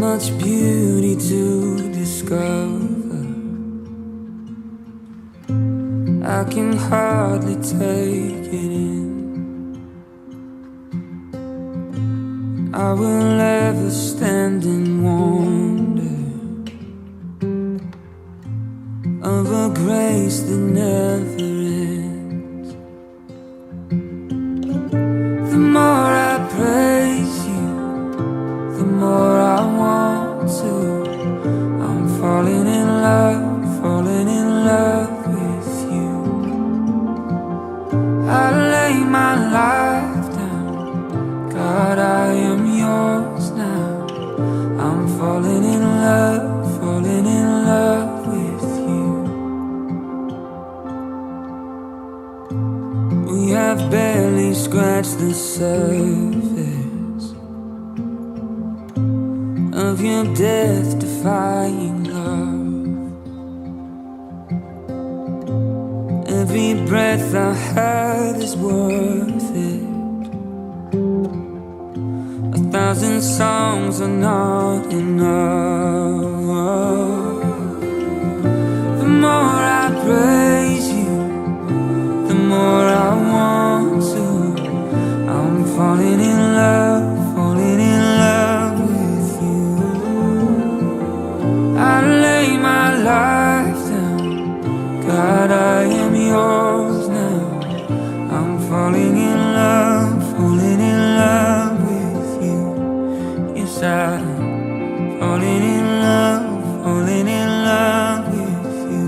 much beauty to discover. I can hardly take it in. I will ever stand in wonder of a grace that never ends. The more I praise you, the more I want to. I'm falling in love with you. I lay my life down, God, I am yours now. I'm falling in love with you. We have barely scratched the surface of your death-defying love. Every breath I have is worth it. 1,000 songs are not enough. The more I praise you, the more I want to. I'm falling in love with you. I lay my life down, God, I am yours now. I'm falling in love with you. Yes, I'm falling in love with you.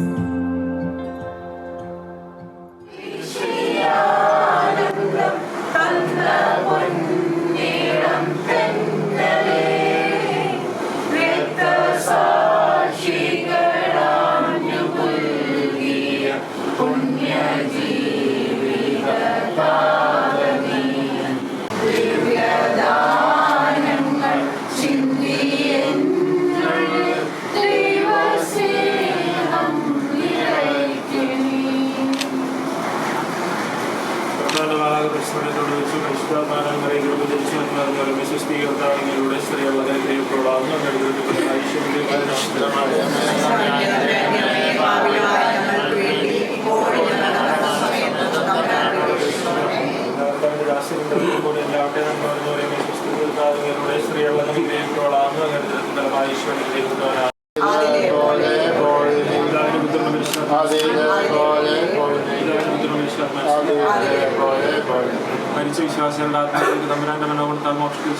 മരിച്ച വിശ്വാസികളുടെ ആത്മാവിലേക്ക് തമ്പുരാന്റെ മനോഗുണത്താൽ മോക്ഷത്തിൽ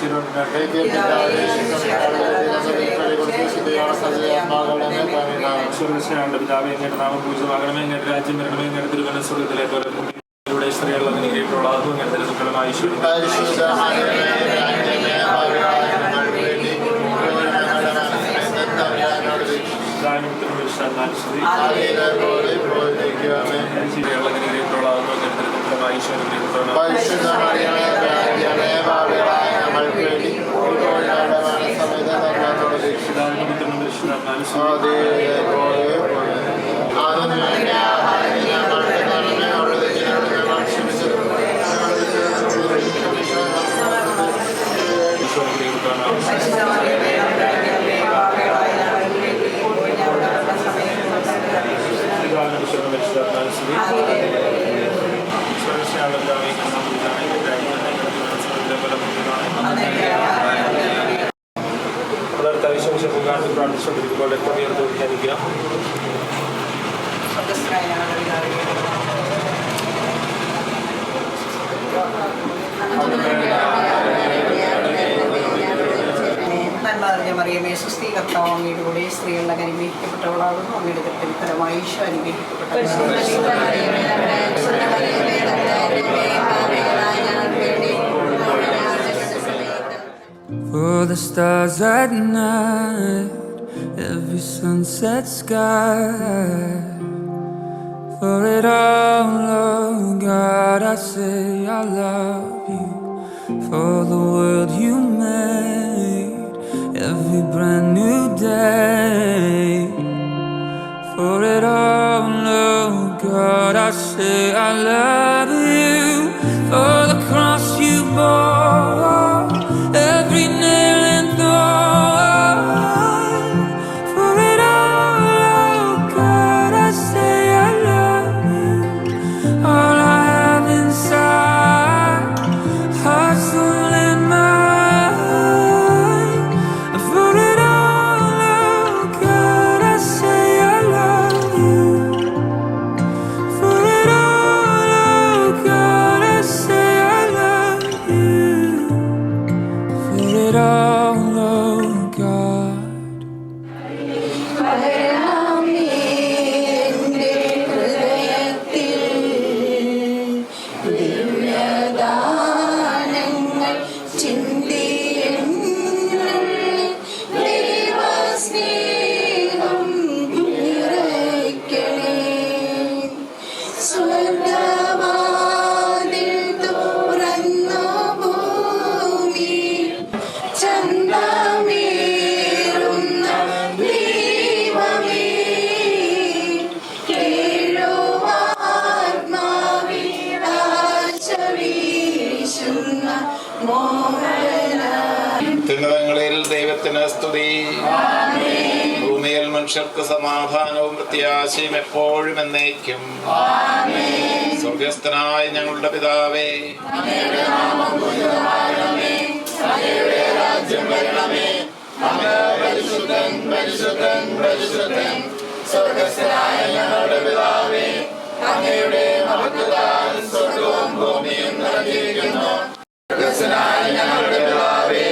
സ്വർഗസ്നാണ്ട് പിതാവേ, എങ്ങയുടെ നാമം പൂജിതമാകണമേ, എങ്ങയുടെ രാജ്യം വരണമേ, എങ്ങയുടെ തിരുമനസ്സ് സ്വർഗ്ഗത്തിലെ പോലെ ഭൂമിയിലൂടെ സ്ത്രീകൾ അനുഗ്രഹിക്കപ്പെട്ടവളാകുന്നു. എങ്ങയുടെ ദുഃഖമായ ഈശോ പ്രാർത്ഥിച്ചുകൊണ്ടിരിക്കുമ്പോൾ രക്തമീർത്ത് ധ്യാനിക്കുക. മറിയമേ, സുസ്ഥി കർത്താവ് അങ്ങയുടെ കൂടെ സ്ത്രീകളുടെ അനുഗ്രഹിക്കപ്പെട്ടവളാകുന്നു. അങ്ങയുടെ ദുഃഖത്തിൽ ഫലമായി Isho For the stars at night, every sunset sky, for it all, oh God, I say I love you. For the world you made, every brand new day, for it all, oh God, I say I love you. For the cross you bore, every nail and thorn, heart's stolen mine. For it all, oh God, I say I love you. For it all, oh God, I say I love you. For it all, oh God. അത്യുന്നതങ്ങളിൽ ദൈവത്തിന് സ്തുതി. ഭൂമിയിൽ മനുഷ്യർക്ക് സമാധാനവും പ്രത്യാശയും എപ്പോഴും എന്നേക്കും. സ്വർഗസ്ഥനായ ഞങ്ങളുടെ പിതാവേ, അങ്ങയുടെ നാമം പൂജിതമാകണമേ. അങ്ങയുടെ രാജ്യം വരണമേ. അങ്ങ് പരിശുദ്ധൻ പരിശുദ്ധൻ പരിശുദ്ധൻ. സ്വർഗസ്ഥനായ ഞങ്ങളുടെ പിതാവേ, അങ്ങയുടെ മഹത്വത്താൽ സ്വർഗവും ഭൂമിയും നിറഞ്ഞിരിക്കുന്നു. സ്വർഗസ്ഥനായ ഞങ്ങളുടെ പിതാവേ,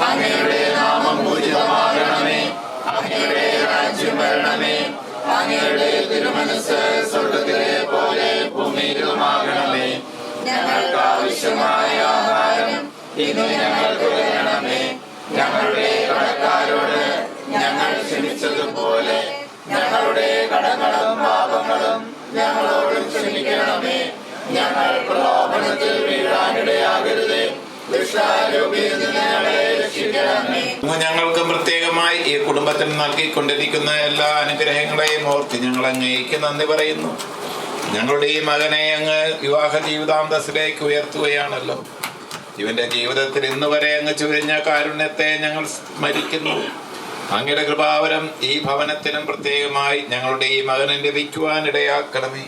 അങ്ങയുടെ നാമം പൂജിതമാകണമേ. അങ്ങയുടെ രാജ്യം വരണമേ. അങ്ങയുടെ തിരുമനസ്സ് സ്വർഗത്തിലെ പോലെ ഭൂമിയിലുമാകണമേ. ഞങ്ങൾക്ക് ആവശ്യമായ ആഹാരം ഇന്ന് ഞങ്ങൾക്ക് തരണമേ. ഞങ്ങളുടെ കടക്കാരോട് ഞങ്ങൾ ക്ഷമിച്ചതുപോലെ ഞങ്ങളുടെ കടങ്ങളും പാപങ്ങളും ഞങ്ങളോടും ക്ഷമിക്കണമേ. ഞങ്ങൾ പ്രലോഭനത്തിൽ വീഴാനിടയാകരുതേ. ഞങ്ങൾക്കും പ്രത്യേകമായി ഈ കുടുംബത്തിൽ നൽകിക്കൊണ്ടിരിക്കുന്ന എല്ലാ അനുഗ്രഹങ്ങളെയും ഓർത്ത് ഞങ്ങൾ അങ്ങേക്ക് നന്ദി പറയുന്നു. ഞങ്ങളുടെ ഈ മകനെ അങ്ങ് വിവാഹ ജീവിതാന്തസ്സിലേക്ക് ഉയർത്തുകയാണല്ലോ. ഇവന്റെ ജീവിതത്തിൽ ഇന്ന് വരെ അങ്ങ് ചുരിഞ്ഞ കാരുണ്യത്തെ ഞങ്ങൾ സ്മരിക്കുന്നു. അങ്ങയുടെ കൃപാവരം ഈ ഭവനത്തിനും പ്രത്യേകമായി ഞങ്ങളുടെ ഈ മകനെ ലഭിക്കുവാൻ ഇടയാക്കണമേ.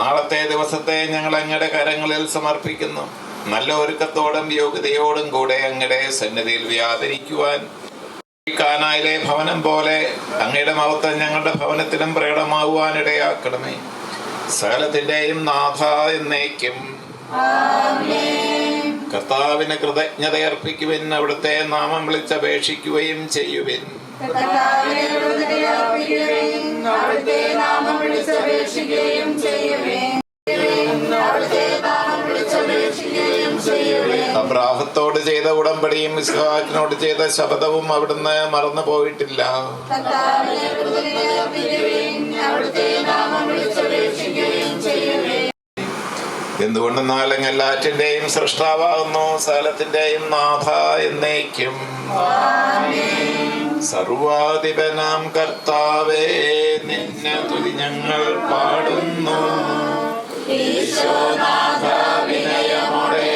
നാളത്തെ ദിവസത്തെ ഞങ്ങൾ അങ്ങയുടെ കരങ്ങളിൽ സമർപ്പിക്കുന്നു. നല്ല ഒരുക്കത്തോടും യോഗ്യതയോടും കൂടെ അങ്ങയുടെ സന്നിധിയിൽ വ്യാപരിക്കുവാൻ കാനായിലെ ഭവനം പോലെ അങ്ങയുടെ മഹത്വം ഞങ്ങളുടെ ഭവനത്തിലും പ്രകടമാകുവാൻ ഇടയാക്കണമേ. സകലത്തിന്റെയും നാഥ എന്നേക്കും. കർത്താവിന് കൃതജ്ഞതയർപ്പിക്കുവിൻ. അവിടുത്തെ നാമം വിളിച്ചപേക്ഷിക്കുകയും ചെയ്യുവിൻ. അബ്രാഹത്തോട് ചെയ്ത ഉടമ്പടിയും ഇസ്ഹാക്കിനോട് ചെയ്ത ശപഥവും അവിടുന്ന് മറന്നു പോയിട്ടില്ല. എന്തുകൊണ്ടെന്നാൽ എല്ലാറ്റിന്റെയും സൃഷ്ടാവാകുന്നു, സകലത്തിന്റെയും നാഥ എന്നേക്കും. സർവാധിപനാം കർത്താവേ, നിന്നെ തുതി ഞങ്ങൾ പാടുന്നു. ഈശോനാഥ വിനയമോടെ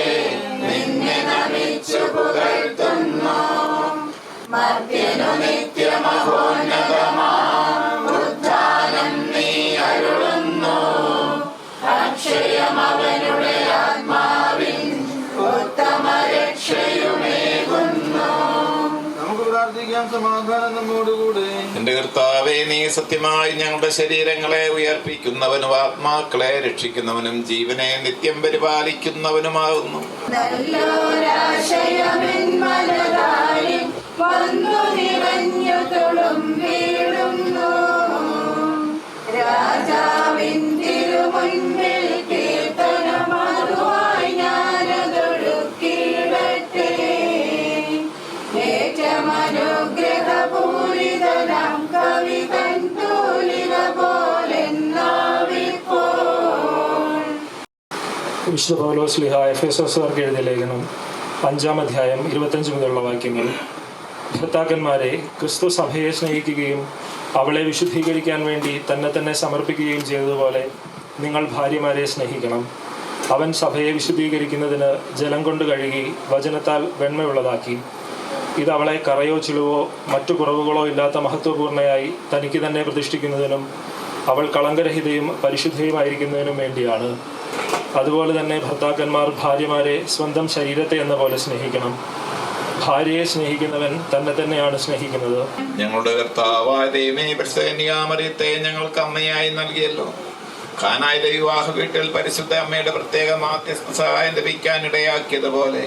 നിന്നെ നമിച്ചു പുകഴ്ത്തുന്നു. മർത്യനു നിത്യമഹോന്നതമാം ഉദ്ധാനം നീ അരുളുന്നു. അക്ഷയമവനുടെ ആത്മാവിൻ ഉത്തമ രക്ഷയുമേകുന്നു. നമുക്ക് പ്രാർത്ഥിക്കാം. സമാധാനം നമ്മോടുകൂടെ. എന്റെ കർത്താവേ, നീ സത്യമായി ഞങ്ങളുടെ ശരീരങ്ങളെ ഉയർപ്പിക്കുന്നവനും ആത്മാക്കളെ രക്ഷിക്കുന്നവനും ജീവനെ നിത്യം പരിപാലിക്കുന്നവനുമാകുന്നു. രാജാവിൻ തിരുമുൻപിൽ കീർത്തനമാകുവായി ഞാനതൊഴുക്കിടട്ടെ. ഏറ്റമനുഗ്രഹപൂരിതനാം കവി തൻ തൂലിക പോലെന്നാവിപ്പോൾ. വിശുദ്ധ പൗലോസ് ശ്ലീഹ എഫെസോസുകാർക്ക് എഴുതിയ ലേഖനം 5-ാം അധ്യായം 25 മുതലുള്ള വാക്യങ്ങൾ. ഭർത്താക്കന്മാരെ, ക്രിസ്തു സഭയെ സ്നേഹിക്കുകയും അവളെ വിശുദ്ധീകരിക്കാൻ വേണ്ടി തന്നെ സമർപ്പിക്കുകയും ചെയ്തതുപോലെ നിങ്ങൾ ഭാര്യമാരെ സ്നേഹിക്കണം. അവൻ സഭയെ വിശുദ്ധീകരിക്കുന്നതിന് ജലം കൊണ്ട് കഴുകി വചനത്താൽ വെണ്മയുള്ളതാക്കി. ഇത് അവളെ കറയോ ചിളുവോ മറ്റു കുറവുകളോ ഇല്ലാത്ത മഹത്വപൂർണ്ണയായി തനിക്ക് തന്നെ പ്രതിഷ്ഠിക്കുന്നതിനും അവൾ കളങ്കരഹിതയും പരിശുദ്ധയുമായിരിക്കുന്നതിനും വേണ്ടിയാണ്. അതുപോലെ തന്നെ ഭർത്താക്കന്മാർ ഭാര്യമാരെ സ്വന്തം ശരീരത്തെ എന്ന പോലെ സ്നേഹിക്കണം. ഭാര്യയെ സ്നേഹിക്കുന്നവൻ തന്നെ തന്നെയാണ് സ്നേഹിക്കുന്നത്. ഞങ്ങളുടെ കർത്താവായ ദൈവമേ, പരിശുദ്ധ കന്യകാമറിയത്തെ ഞങ്ങൾക്ക് അമ്മയായി നൽകിയല്ലോ. ഖാനായിലെ വിവാഹ വീട്ടിൽ പരിശുദ്ധ അമ്മയുടെ പ്രത്യേക മാധ്യസ്ഥ സഹായം ലഭിക്കാൻ ഇടയാക്കിയതുപോലെ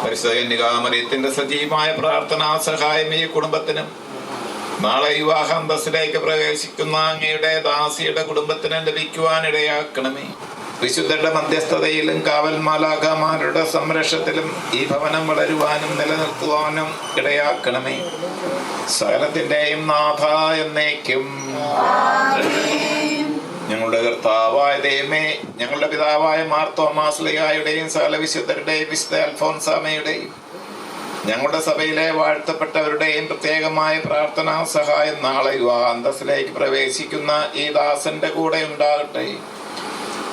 പരിശുദ്ധ കന്യകാമറിയത്തിന്റെ സജീവമായ പ്രാർത്ഥനാ സഹായം ഈ കുടുംബത്തിനും നാളെ വിവാഹ അന്തസ്സിലേക്ക് പ്രവേശിക്കുന്ന അങ്ങയുടെ ദാസിയുടെ കുടുംബത്തിന് ലഭിക്കുവാൻ ഇടയാക്കണമേ. വിശുദ്ധരുടെ മധ്യസ്ഥതയിലും കാവൽ മാലാഖമാരുടെ സംരക്ഷണത്തിലും ഈ ഭവനം വളരുവാനും നിലനിർത്തുവാനും ഇടയാക്കണമേ. സകലത്തിന്റെയും നാഥ എന്നേക്കും. ഞങ്ങളുടെ കർത്താവായ ദൈവമേ, ഞങ്ങളുടെ പിതാവായ മാർ തോമാസ് ശ്ലീഹായുടെയും സകല വിശുദ്ധരുടെയും വിശുദ്ധ അൽഫോൻസാമയുടെയും ഞങ്ങളുടെ സഭയിലെ വാഴ്ത്തപ്പെട്ടവരുടെയും പ്രത്യേകമായ പ്രാർത്ഥനാ സഹായം നാളെ വിവാഹ അന്തസ്സിലേക്ക് പ്രവേശിക്കുന്ന ഈ ദാസന്റെ കൂടെ ഉണ്ടാകട്ടെ.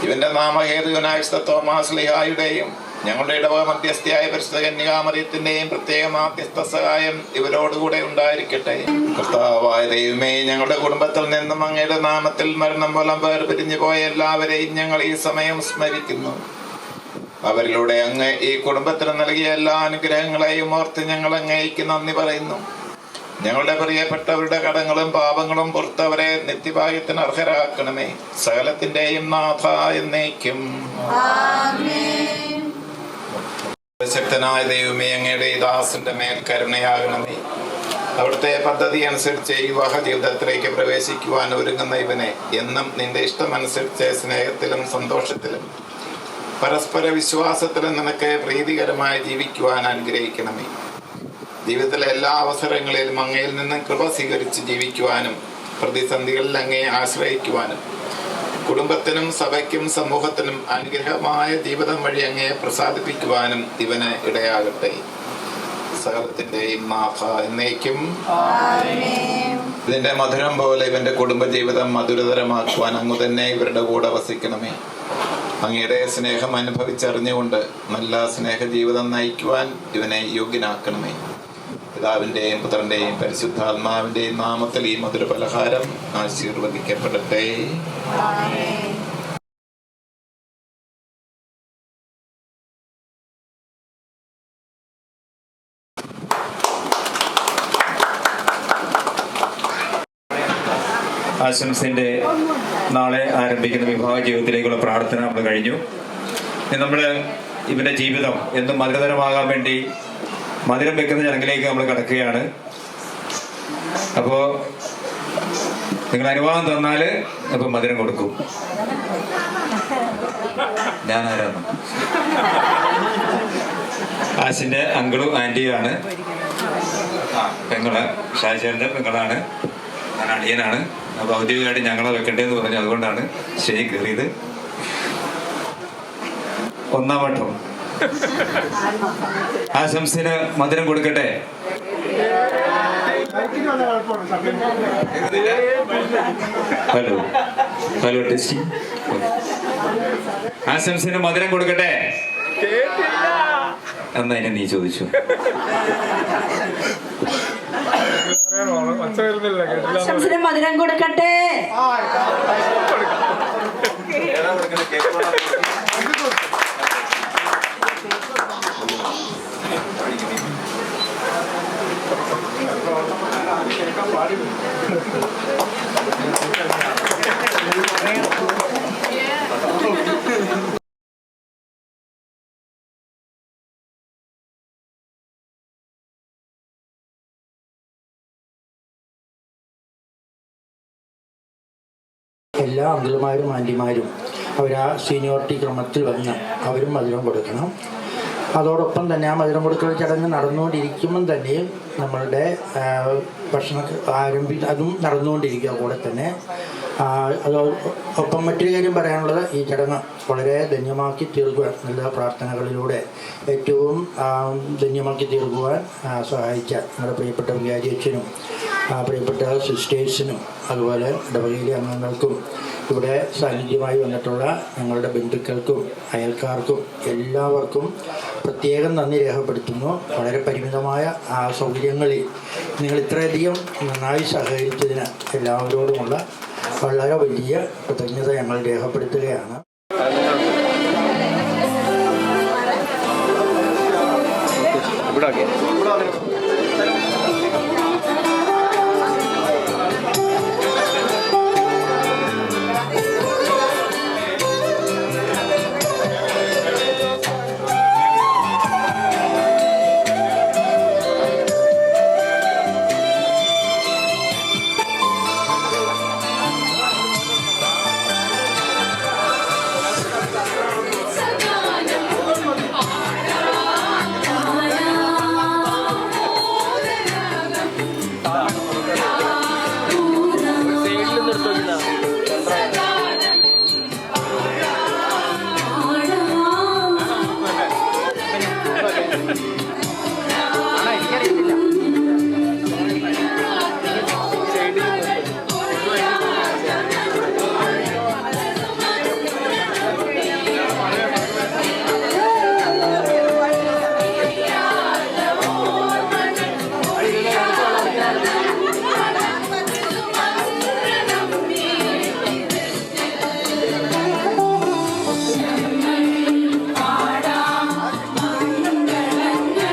ഇവന്റെ നാമഹേതുവിനായ വിശുദ്ധ തോമാസ് ശ്ലീഹായുടെയും ഞങ്ങളുടെ ഇടവക മധ്യസ്ഥയായ പരിശുദ്ധ കന്യകാമറിയത്തിന്റെയും പ്രത്യേക മാധ്യസ്ഥ സഹായം ഇവരോടുകൂടെ ഉണ്ടായിരിക്കട്ടെ. കർത്താവായ ദൈവമേ, ഞങ്ങളുടെ കുടുംബത്തിൽ നിന്നും അങ്ങയുടെ നാമത്തിൽ മരണം മൂലം വേർപിരിഞ്ഞു പോയ എല്ലാവരെയും ഞങ്ങൾ ഈ സമയം സ്മരിക്കുന്നു. അവരിലൂടെ അങ്ങ് ഈ കുടുംബത്തിന് നൽകിയ എല്ലാ അനുഗ്രഹങ്ങളെയും ഓർത്ത് ഞങ്ങൾ അങ്ങേയ്ക്ക് നന്ദി പറയുന്നു. ഞങ്ങളുടെ പ്രിയപ്പെട്ടവരുടെ കടങ്ങളും പാപങ്ങളും പുറത്തവരെ നിത്യഭാഗ്യത്തിന് അർഹരാക്കണമേ. സകലത്തിന്റെയും നാഥ എന്നേക്കും. ശക്തനായ ദൈവമേ, അങ്ങയുടെ ഈ ദാസന്റെ മേൽ കരുണയാകണമേ. അവിടുത്തെ പദ്ധതി അനുസരിച്ച് വിവാഹ ജീവിതത്തിലേക്ക് പ്രവേശിക്കുവാൻ ഒരുങ്ങുന്ന ഇവനെ എന്നും നിന്റെ ഇഷ്ടമനുസരിച്ച് സ്നേഹത്തിലും സന്തോഷത്തിലും പരസ്പര വിശ്വാസത്തിലും നിനക്ക് പ്രീതികരമായി ജീവിക്കുവാൻ അനുഗ്രഹിക്കണമേ. ജീവിതത്തിലെ എല്ലാ അവസരങ്ങളിലും അങ്ങയിൽ നിന്നും കൃപ സ്വീകരിച്ച് ജീവിക്കുവാനും പ്രതിസന്ധികളിൽ അങ്ങയെ ആശ്രയിക്കുവാനും കുടുംബത്തിനും സഭയ്ക്കും സമൂഹത്തിനും അനുഗ്രഹമായ ജീവിതം വഴി അങ്ങയെ പ്രസാദിപ്പിക്കുവാനും ഇവന് ഇടയാകട്ടെ. സകലത്തിന്റെയും നാഥ എന്നേക്കും. ഇതിന്റെ മധുരം പോലെ ഇവന്റെ കുടുംബജീവിതം മധുരതരമാക്കുവാൻ അങ്ങ് തന്നെ ഇവരുടെ കൂടെ വസിക്കണമേ. അങ്ങയുടെ സ്നേഹം അനുഭവിച്ചറിഞ്ഞുകൊണ്ട് നല്ല സ്നേഹജീവിതം നയിക്കുവാൻ ഇവനെ യോഗ്യനാക്കണമേ. പിതാവിന്റെയും പുത്രന്റെയും പരിശുദ്ധാത്മാവിന്റെയും നാമത്തിൽ ഈ മധുര പലഹാരം ആശീർവദിക്കപ്പെടട്ടെ. ആശംസിൻ്റെ നാളെ ആരംഭിക്കുന്ന വിവാഹ ജീവിതത്തിലേക്കുള്ള പ്രാർത്ഥന നമ്മൾ കഴിഞ്ഞു. നമ്മൾ ഇവൻ്റെ ജീവിതം എന്നും മധുരതരമാകാൻ വേണ്ടി മധുരം വെക്കുന്ന ചടങ്ങിലേക്ക് നമ്മൾ കടക്കുകയാണ്. അപ്പോൾ നിങ്ങൾ അനുവാദം തന്നാൽ അപ്പോൾ മധുരം കൊടുക്കും. ഞാനാരാണ്? ആശിൻ്റെ അങ്കിളും ആൻറ്റിയുമാണ്. പെങ്ങള് ഷാജേൻ്റെ പെങ്ങളാണ്. ഞാൻ അളിയനാണ്. അപ്പോൾ ഔദ്യോഗികമായിട്ട് ഞങ്ങളെ വെക്കണ്ടേന്ന് പറഞ്ഞു, അതുകൊണ്ടാണ് സ്റ്റേജിൽ കയറിയത്. ഒന്നാം വട്ടം ആശംസിന് മധുരം കൊടുക്കട്ടെ. Hello hello testing. ആശംസിന് മധുരം കൊടുക്കട്ടെ. എന്നാ ഇനി നീ ചോദിച്ചു. ആശംസിന് മധുരം കൊടുക്കട്ടെ. എല്ലാ അങ്കിൾമാരും ആൻറ്റിമാരും അവർ ആ സീനിയോറിറ്റി ക്രമത്തിൽ വന്ന് അവരും മധുരം കൊടുക്കണം. അതോടൊപ്പം തന്നെ ആ മധുരം കൊടുക്കൽ ചടങ്ങ് നടന്നുകൊണ്ടിരിക്കുമ്പം തന്നെ നമ്മളുടെ ഭക്ഷണം അതും നടന്നുകൊണ്ടിരിക്കുക കൂടെ തന്നെ. അതോടൊപ്പം മറ്റൊരു കാര്യം പറയാനുള്ളത്, ഈ ചടങ്ങ് വളരെ ധന്യമാക്കി തീർക്കുവാൻ നല്ല പ്രാർത്ഥനകളിലൂടെ ഏറ്റവും ധന്യമാക്കി തീർക്കുവാൻ സഹായിച്ച ഞങ്ങളുടെ പ്രിയപ്പെട്ട വികാരി അച്ഛനും പ്രിയപ്പെട്ട സിസ്റ്റേഴ്സിനും അതുപോലെ ഇടവകയിലെ അംഗങ്ങൾക്കും ഇവിടെ സാന്നിധ്യമായി വന്നിട്ടുള്ള ഞങ്ങളുടെ ബന്ധുക്കൾക്കും അയൽക്കാർക്കും എല്ലാവർക്കും പ്രത്യേകം നന്ദി രേഖപ്പെടുത്തുന്നു. വളരെ പരിമിതമായ സൗകര്യങ്ങളിൽ നിങ്ങൾ ഇത്രയധികം നന്നായി സഹകരിച്ചതിന് എല്ലാവരോടുമുള്ള വളരെ വലിയ കൃതജ്ഞത ഞങ്ങൾ രേഖപ്പെടുത്തുകയാണ്. പാടാം മംഗളങ്ങൾ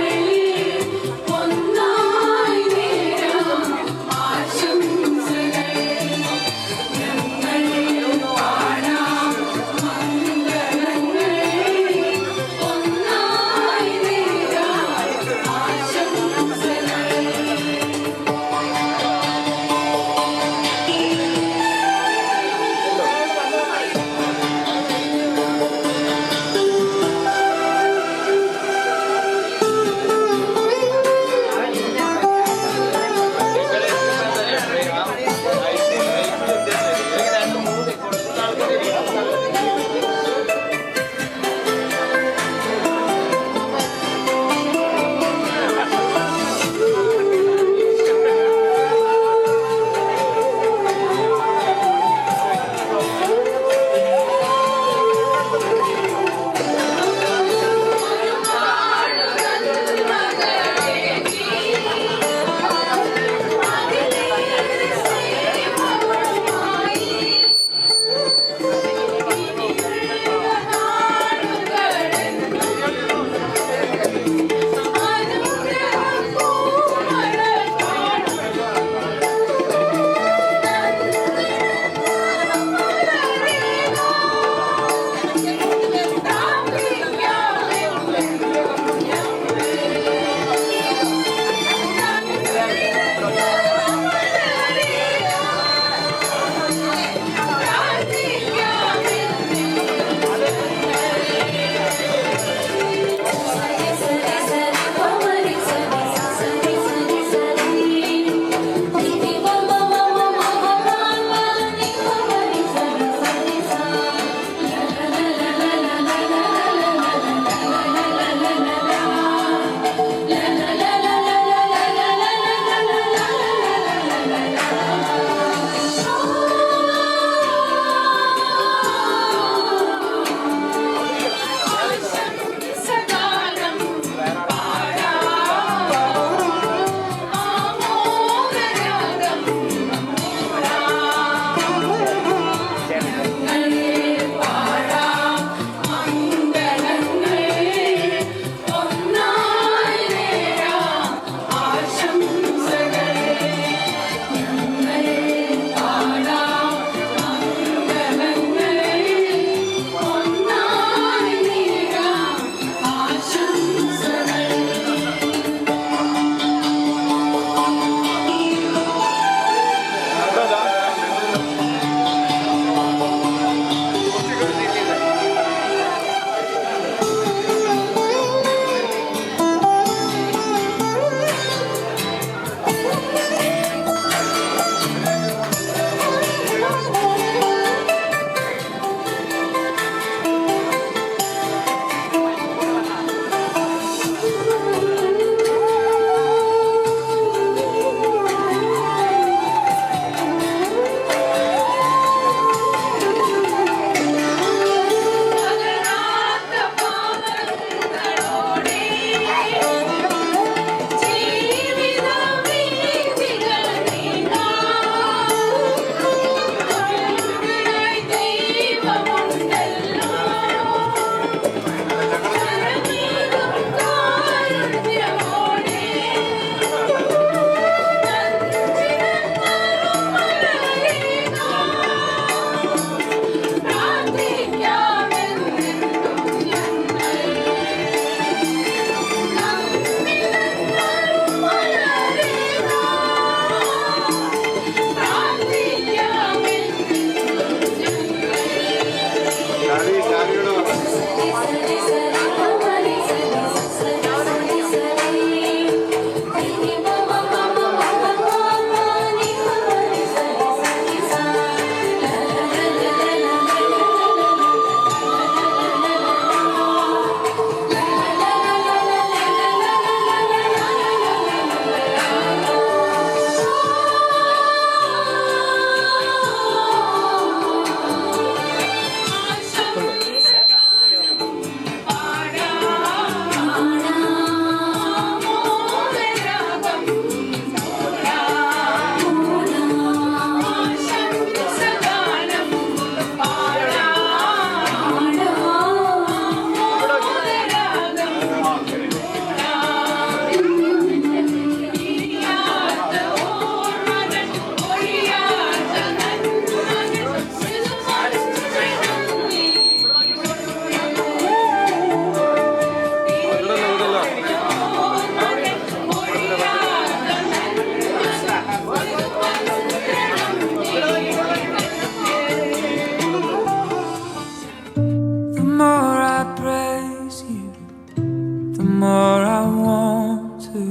more I want to.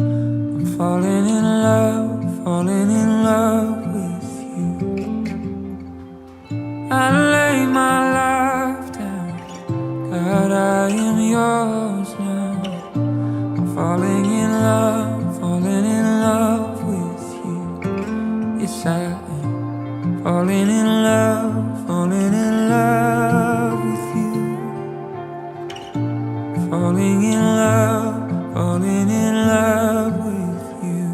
I'm falling in love with you. I lay my life down, God, I am yours now. I'm falling in love with you. Yes, I am falling in love with you. Falling in love with you.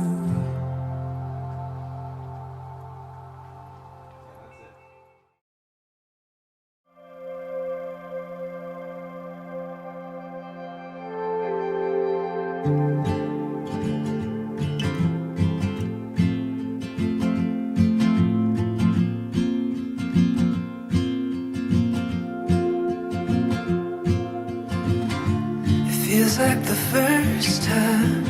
It feels like the first time,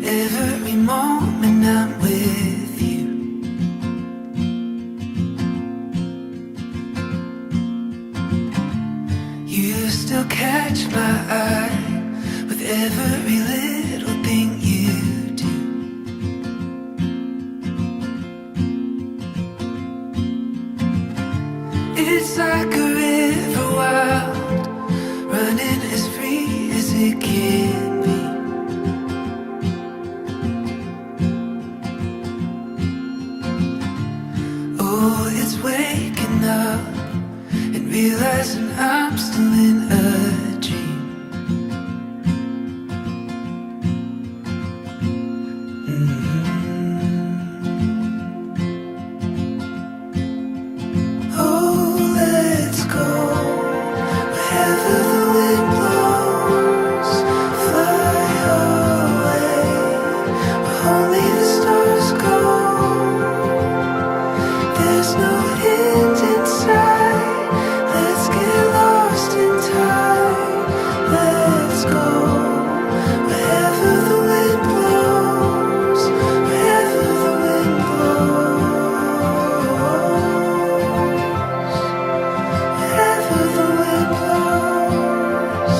every moment I'm with you. You still catch my eye with every little thing you do. It's like a river wild, running as free as it can be. Oh, it's waking up and realizing I'm still in a dream. Oh, let's go wherever the wind blows. Fly away where only the stars go. There's no end in sight. Let's get lost in time. Let's go wherever the wind blows. Wherever the wind blows. Wherever the wind blows.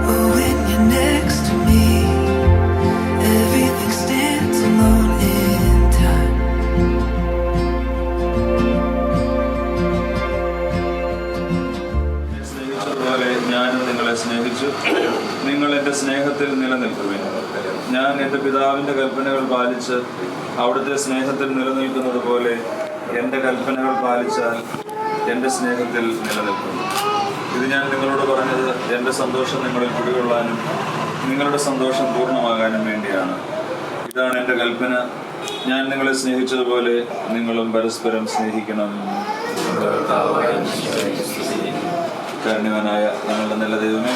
Oh, when you're next to me, everything stands alone in time. സ്നേഹിച്ചതുപോലെ ഞാനും നിങ്ങളെ സ്നേഹിച്ചു. നിങ്ങൾ എൻ്റെ സ്നേഹത്തിൽ നിലനിൽക്കുവിൻ. ഞാൻ എൻ്റെ പിതാവിൻ്റെ കൽപ്പനകൾ പാലിച്ച് അവിടുത്തെ സ്നേഹത്തിൽ നിലനിൽക്കുന്നത് പോലെ എൻ്റെ കൽപ്പനകൾ പാലിച്ചാൽ എൻ്റെ സ്നേഹത്തിൽ നിലനിൽക്കുന്നു. ഇത് ഞാൻ നിങ്ങളോട് പറഞ്ഞത് എൻ്റെ സന്തോഷം നിങ്ങളിൽ കുടികൊള്ളാനും നിങ്ങളുടെ സന്തോഷം പൂർണ്ണമാകാനും വേണ്ടിയാണ്. ഇതാണ് എൻ്റെ കൽപ്പന, ഞാൻ നിങ്ങളെ സ്നേഹിച്ചതുപോലെ നിങ്ങളും പരസ്പരം സ്നേഹിക്കണം. കാരുണ്യവാനായ ഞങ്ങളുടെ നല്ല ദൈവമേ,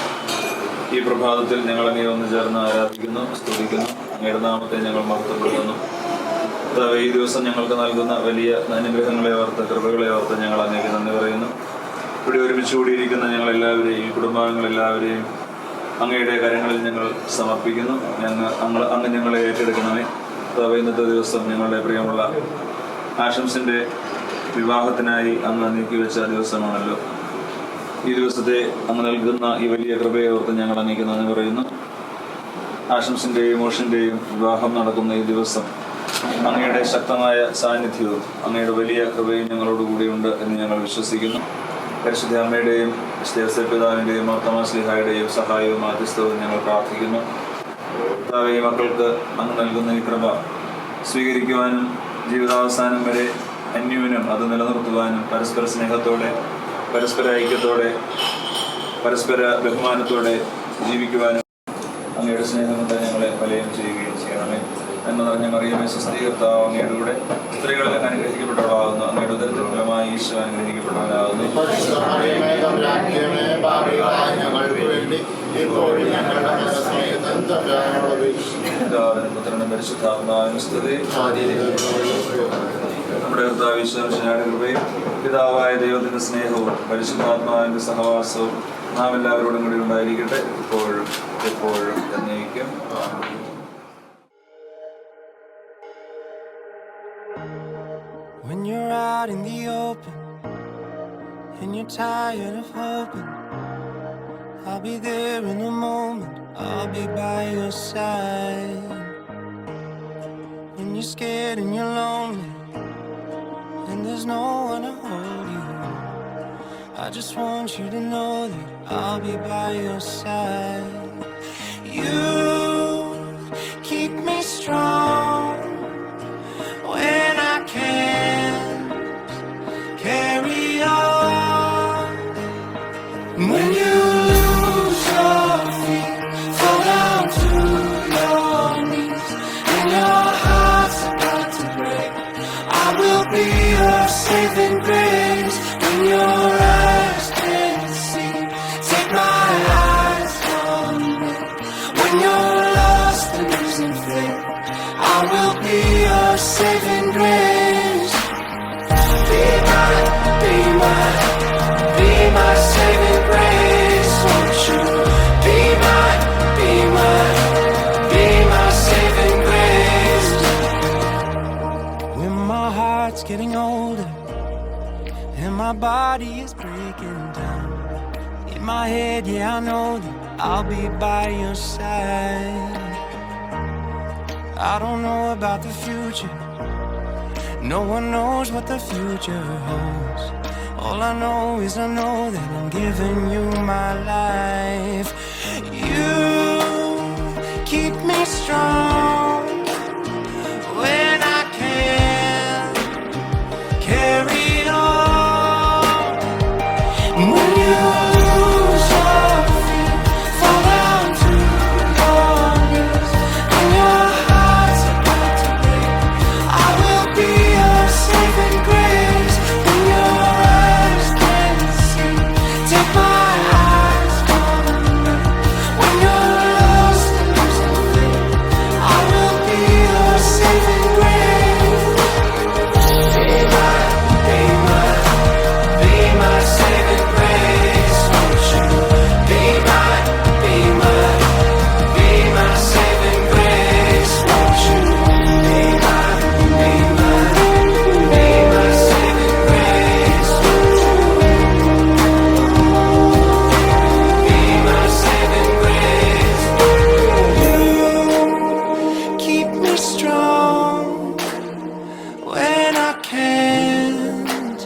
ഈ പ്രഭാതത്തിൽ ഞങ്ങൾ അങ്ങേ ഒന്ന് ചേർന്ന് ആരാധിക്കുന്നു, സ്തുതിക്കുന്നു. അങ്ങയുടെ നാമത്തെ ഞങ്ങൾ മഹത്വപ്പെടുത്തുന്നു. ഈ ദിവസം ഞങ്ങൾക്ക് നൽകുന്ന വലിയ അനുഗ്രഹങ്ങളെ ഓർത്ത്, കൃപകളെ ഓർത്ത് ഞങ്ങൾ അങ്ങേക്ക് നന്ദി പറയുന്നു. ഇവിടെ ഒരുമിച്ച് കൂടിയിരിക്കുന്ന ഞങ്ങളെല്ലാവരെയും, ഈ കുടുംബാംഗങ്ങളെല്ലാവരെയും അങ്ങയുടെ കരങ്ങളിൽ ഞങ്ങൾ സമർപ്പിക്കുന്നു. അങ്ങ് ഞങ്ങളെ ഏറ്റെടുക്കണമേ. ഇന്നത്തെ ദിവസം ഞങ്ങളുടെ പ്രിയമുള്ള ആശംസിൻ്റെ വിവാഹത്തിനായി അങ്ങ് നീക്കിവെച്ച ദിവസമാണല്ലോ. ഈ ദിവസത്തെ അങ്ങ് നൽകുന്ന ഈ വലിയ കൃപയെ ഓർത്ത് ഞങ്ങൾ അങ്ങേക്ക് നന്ദി പറയുന്നു. ആശംസിൻ്റെയും മോഷൻ്റെയും വിവാഹം നടക്കുന്ന ഈ ദിവസം അങ്ങയുടെ ശക്തമായ സാന്നിധ്യവും അങ്ങയുടെ വലിയ കൃപയും ഞങ്ങളോടുകൂടിയുണ്ട് എന്ന് ഞങ്ങൾ വിശ്വസിക്കുന്നു. പരിശുദ്ധ അമ്മയുടെയും വിശുദ്ധ പിതാവിൻ്റെയും മാർത്തോമാ ശ്ലീഹായുടെയും സഹായവും മാധ്യസ്ഥവും ഞങ്ങൾ പ്രാർത്ഥിക്കുന്നു. ഈ മക്കൾക്ക് അങ്ങ് നൽകുന്ന ഈ കൃപ സ്വീകരിക്കുവാനും ജീവിതാവസാനം വരെ അന്യോന്യം അത് നിലനിർത്തുവാനും പരസ്പര സ്നേഹത്തോടെ, പരസ്പര ഐക്യത്തോടെ, പരസ്പര ബഹുമാനത്തോടെ ജീവിക്കുവാനും അങ്ങയുടെ സ്നേഹം കൊണ്ട് ഞങ്ങളെ വലയം ചെയ്യുകയും ചെയ്യണമേ. എന്ന് പറഞ്ഞ മറിയമേ സ്വസ്തി, കർത്താവ് അങ്ങയുടെ കൂടെ സ്ത്രീകളിൽ അനുഗ്രഹിക്കപ്പെട്ടവളാകുന്നു. അങ്ങയുടെ ഉദരത്തിൻ ഫലമായി ഈശോ അനുഗ്രഹിക്കപ്പെട്ടവനാകുന്നു. പുത്രനും പരിശുദ്ധാത്മാവിനും സ്തുതി. നമ്മുടെ കർത്താവ് ഈശോയുടെ കൃപയും പിതാവായ ദൈവത്തിന്റെ സ്നേഹവും പരിശുദ്ധാത്മാവിന്റെ സഹവാസവും നാം എല്ലാവരോടും കൂടി ഉണ്ടായിരിക്കട്ടെ, ഇപ്പോഴും എപ്പോഴും എന്നേക്കും. When you're out in the open, and you're tired of hoping. I'll be there in a moment, I'll be by your side. When you're scared and you're lonely and there's no one to hold you, I just want you to know that I'll be by your side. You keep me strong when I can't carry on. When you lose your feet, fall down to your knees, and your heart's about to break, I will be your saving grace. When your eyes can't see, take my eyes from me. When you're lost and losing faith, I will be your saving grace. Be my saving grace. Won't you be my saving grace? When my heart's getting older and my body is breaking down, in my head, yeah, I know that I'll be by your side. I don't know about the future, no one knows what the future holds. All I know is I know that I'm giving you my life. You keep me strong when I can't carry on. When you lose your feet, fall down to your knees, and your heart's about to break, I will be your saving grace. When your eyes can't see, take my eyes from me. When you're lost and losing faith, I will be your saving grace. Be my saving grace. Won't you be my saving grace? Won't you be my saving grace? Won't you be my saving grace? You keep me strong when I can't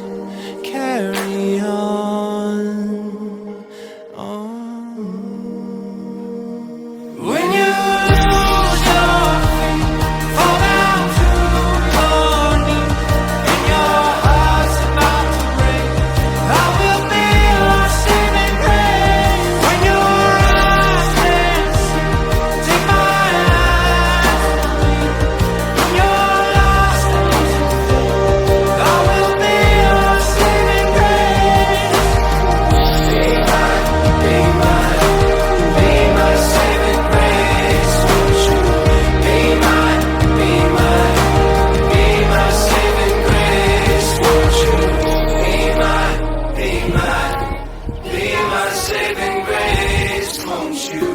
carry on. When you lose your feet, fall down to your knees, and your heart's about to break, I will be your saving grace. When your eyes can't see, take my eyes from me. When you're lost and losing faith, I will be your saving grace. Be my saving grace. Won't you be my saving grace? Won't you be my saving grace? Won't you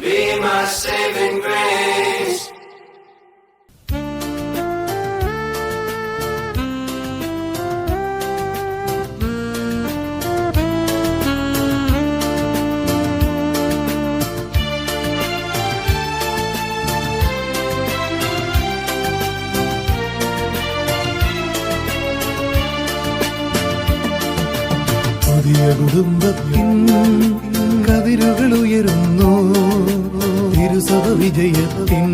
be my saving grace? പുതിയ കുടുംബത്തിൻ കതിരുകൾ ഉയരുന്നു, തിരുസഭ വിജയത്തിൻ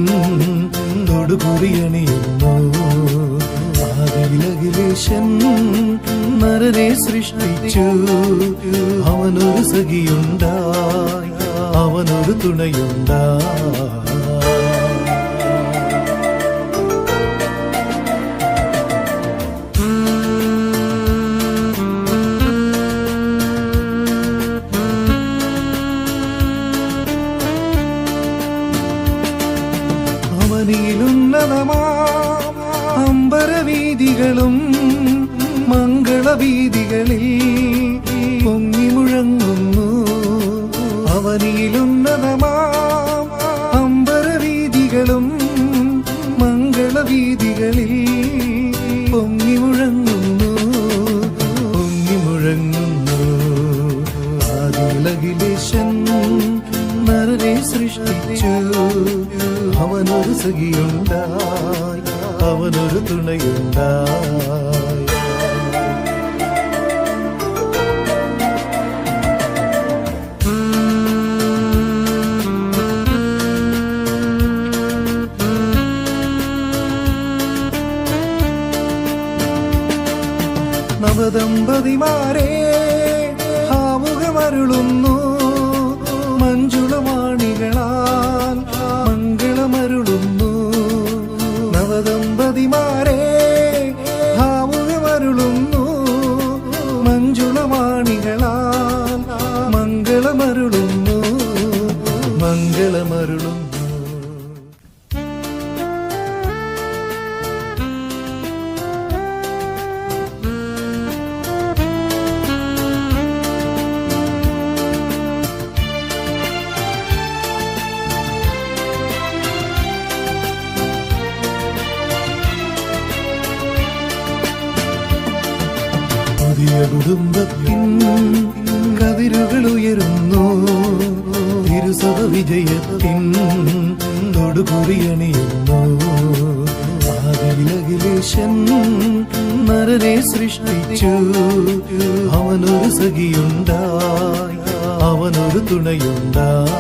തൊടുകുറിയണിയുന്നു. ആദിയിലഖിലേശൻ നരനെ സൃഷ്ടിച്ചു, അവനൊരു സഖിയുണ്ടായി, അവനൊരു തുണയുണ്ടായി. അമ്പരവീതികളും മംഗളവീതികളിൽ പൊങ്ങി മുഴങ്ങുന്നു. അവനിലുന്നതമാം അമ്പരവീതികളും മംഗളവീതികളിൽ പൊങ്ങി മുഴങ്ങുന്നു. സഖിയുണ്ടായി, അവനൊരു തുണയുണ്ടായി. നവദമ്പതിമാരെ ആമുഖമരുളുന്നു, മഞ്ജുളമാണികളാൽ മംഗളമരുളുന്നു. നവദമ്പതിമാരെ ആമുഖമരുളുന്നു, മഞ്ജുളമാണികളാൽ മംഗളമരുളുന്നു, മംഗളമരുളുന്നു. പുതിയ കുടുംബത്തിൻ കതിരുകൾ ഉയരുന്നു, തിരുസഭ വിജയത്തിൻ തൊടുകുറിയണിയുന്നു. ആദിലഖിലേശൻ നരനെ സൃഷ്ടിച്ചു, അവനൊരു സഖിയുണ്ടായി, അവനൊരു തുണയുണ്ടായി.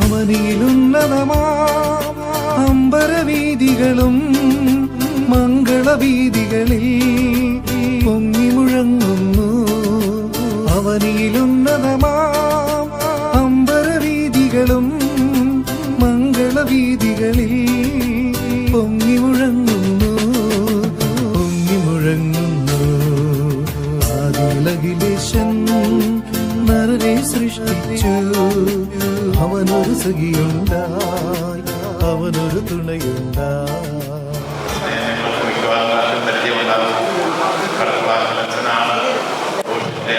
അവനിലുന്നതമാം അമ്പരവീതികളും മംഗളവീതികളിൽ പൊങ്ങി മുഴങ്ങുന്നു. അവനിലുന്നതമാം അമ്പരവീതികളും മംഗളവീതികളിൽ പൊങ്ങി മുഴങ്ങുന്നു, പൊങ്ങി മുഴങ്ങുന്നു. ആദിലഖിലേശൻ നരനെ സൃഷ്ടിച്ചു, അവനൊരു സഖിയുണ്ടായി, അവനൊരു തുണയുണ്ടായി.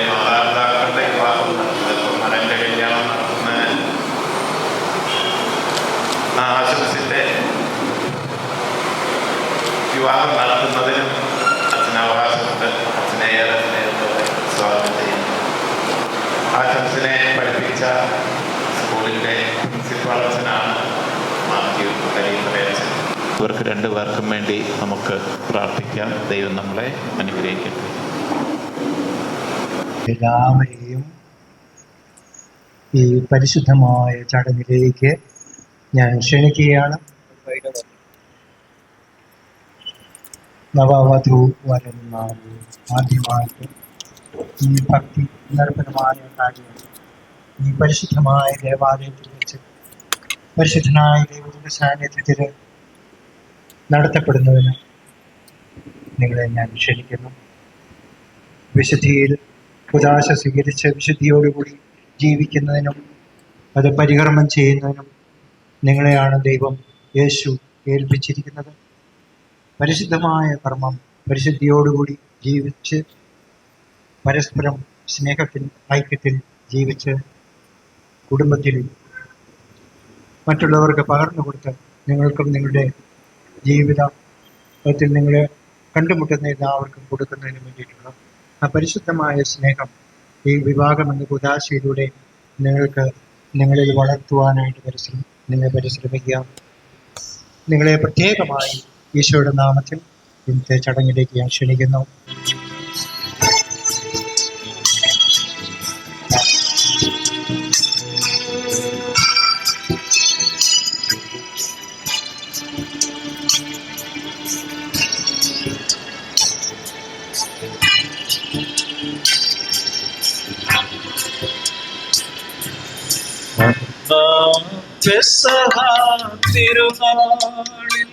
മാതാപിതാക്കളുടെ വിവാഹം മകന്റെ കല്യാണം ആശംസിന്റെ വിവാഹം നടത്തുന്നതിനും അച്ഛനവകാശമുണ്ട്. അച്ഛനെ ഏറെ സ്നേഹത്തോടെ സ്വാഗതം ചെയ്യുന്നു. ആശംസിനെ പഠിപ്പിച്ച സ്കൂളിൻ്റെ പ്രിൻസിപ്പൽ അച്ഛനാണ് മാത്യു കരീമറയച്ചൻ. ഇവർക്ക് രണ്ടുപേർക്കും വേണ്ടി നമുക്ക് പ്രാർത്ഥിക്കാം. ദൈവം നമ്മളെ അനുഗ്രഹിക്കട്ടെ. എല്ലാവരെയും ഈ പരിശുദ്ധമായ ചടങ്ങിലേക്ക് ഞാൻ ക്ഷണിക്കുകയാണ്. നവവധു വരന്മാർ ആദ്യമായിട്ട് ഈ ഭക്തി നിർഭരമായ കാര്യം ഈ പരിശുദ്ധമായ ദേവാലയത്തിൽ വെച്ച് പരിശുദ്ധനായ ദൈവത്തിന്റെ സാന്നിധ്യത്തിൽ നടത്തപ്പെടുന്നതിന് നിങ്ങളെ ഞാൻ ക്ഷണിക്കുന്നു. വിശുദ്ധിയിൽ ഉദാശ സ്വീകരിച്ച് വിശുദ്ധിയോടുകൂടി ജീവിക്കുന്നതിനും അത് പരികർമ്മം ചെയ്യുന്നതിനും നിങ്ങളെയാണ് ദൈവം യേശു ഏൽപ്പിച്ചിരിക്കുന്നത്. പരിശുദ്ധമായ കർമ്മം പരിശുദ്ധിയോടുകൂടി ജീവിച്ച് പരസ്പരം സ്നേഹത്തിൽ ഐക്യത്തിൽ ജീവിച്ച് കുടുംബത്തിൽ മറ്റുള്ളവർക്ക് പകർന്നു കൊടുത്ത് നിങ്ങൾക്കും നിങ്ങളുടെ ജീവിതത്തിൽ നിങ്ങളെ കണ്ടുമുട്ടുന്ന എല്ലാവർക്കും കൊടുക്കുന്നതിന് വേണ്ടിയിട്ടുള്ള ആ പരിശുദ്ധമായ സ്നേഹം ഈ വിവാഹം എന്ന ഉദാശയിലൂടെ നിങ്ങളിൽ വളർത്തുവാനായിട്ട് പരിശ്രമിക്കുക. നിങ്ങളെ പ്രത്യേകമായി ഈശോയുടെ നാമത്തിൽ ഇന്നത്തെ ചടങ്ങിലേക്ക് ഞാൻ ക്ഷണിക്കുന്നു. തിരുനാളിൽ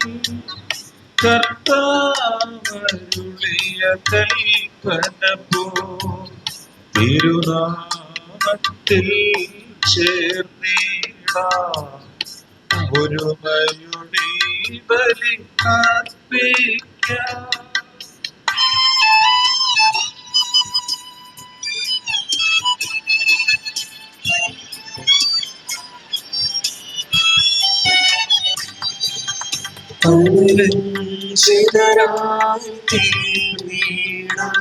കർത്താവരുളിയ കൽപ്പന പോ തിരുനാമത്തിൽ ചേർന്നിടാം ഒരുമയുടെ ബലി അർപ്പിക്കാം. വഞ്ചിതരായി തീർന്നിടാം.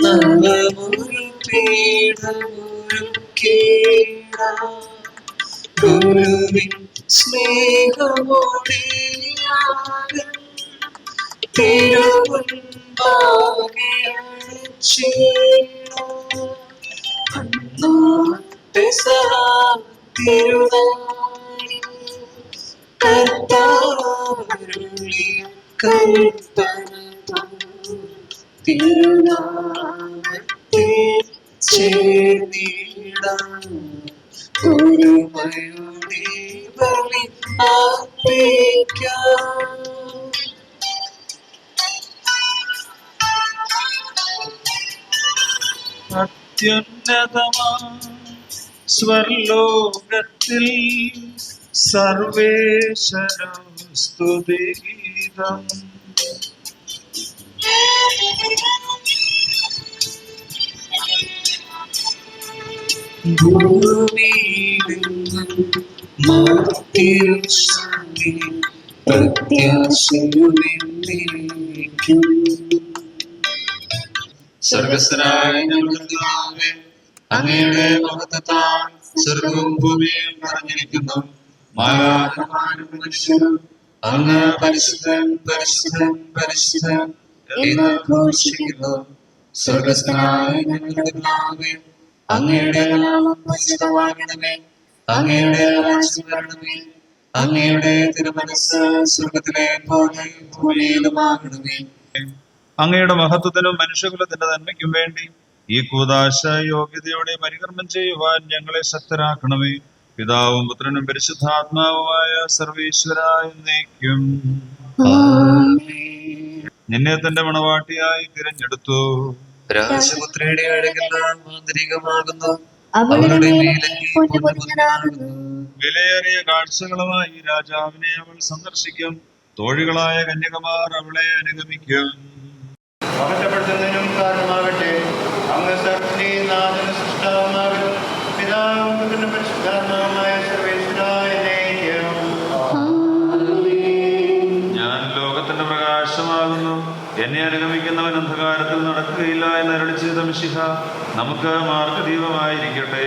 നവമൊരു പീഠമൊരുക്കിടാം. ഗുരുവിൻ സ്നേഹമോടെയാകും തിരുമുൻപാകെ അണച്ചിടാം. അന്നോത്തെ തിരുനാളിൽ കർത്താവരുളിയ കൽപ്പന തിരുനാമത്തെ ചേർന്നിടാം. ഒരുമയോടെ ബലി അർപ്പിക്കാം. അത്യുന്നതമാ സ്വർലോകത്തിൽ സർവേശ്വരം സ്തുതിഗീതം. ഭൂമിയിലെങ്ങും മാർത്തിരുശാന്തി പ്രത്യാശയുമെന്നേക്കും. സ്വർഗസ്ഥനായ ഞങ്ങളുടെ പിതാവേ, അങ്ങയുടെ മഹത്വത്താൽ സ്വർഗവും ഭൂമിയും നിറഞ്ഞിരിക്കുന്നു. മാലാഖമാരും മനുഷ്യരും അങ്ങ് പരിശുദ്ധൻ പരിശുദ്ധൻ പരിശുദ്ധൻ എന്ന് ഘോഷിക്കുന്നു. സ്വർഗസ്ഥനായ ഞങ്ങളുടെ പിതാവേ, അങ്ങയുടെ നാമം പൂജിതമാകണമേ. അങ്ങയുടെ രാജ്യം വരണമേ. അങ്ങയുടെ തിരുമനസ്സ് സ്വർഗത്തിലെ പോലെ ഭൂമിയിലുമാകണമേ. അങ്ങയുടെ മഹത്വത്തിനും മനുഷ്യകുലത്തിന്റെ നന്മയ്ക്കും വേണ്ടി ഈ കൂദാശ യോഗ്യതയോടെ പരികർമ്മം ചെയ്യുവാൻ ഞങ്ങളെ ശക്തരാക്കണമേ. പിതാവും പുത്രനും പരിശുദ്ധാത്മാവുമായ സർവേശ്വര എന്നേക്കും. നിന്നെ തന്റെ മണവാട്ടിയായി തിരഞ്ഞെടുത്തു. രാജപുത്രിയുടെ അഴകെല്ലാം ആന്തരികമാകുന്നു. അവളുടെ വിലയേറിയ കാഴ്ചകളുമായി രാജാവിനെ അവൾ സന്ദർശിക്കും. തോഴികളായ കന്യകമാർ അവളെ അനുഗമിക്കും. മഹത്വപ്പെടുത്തുന്നതിനും കാരണമാകട്ടെ. അങ്ങ് സർവ്വനാഥനും സൃഷ്ടാവുമാകുന്നു. പിതാവും പുത്രനും പരിശുദ്ധാത്മാവുമായ സർവേശ്വരായ എന്നേക്കും. ഞാൻ ലോകത്തിന്റെ പ്രകാശമാകുന്നു. എന്നെ അനുഗമിക്കുന്നവൻ അന്ധകാരത്തിൽ നടക്കുകയില്ല എന്ന് അരുളി ചെയ്ത മിശിഹ നമുക്ക് മാർഗ്ഗദീപമായിരിക്കട്ടെ.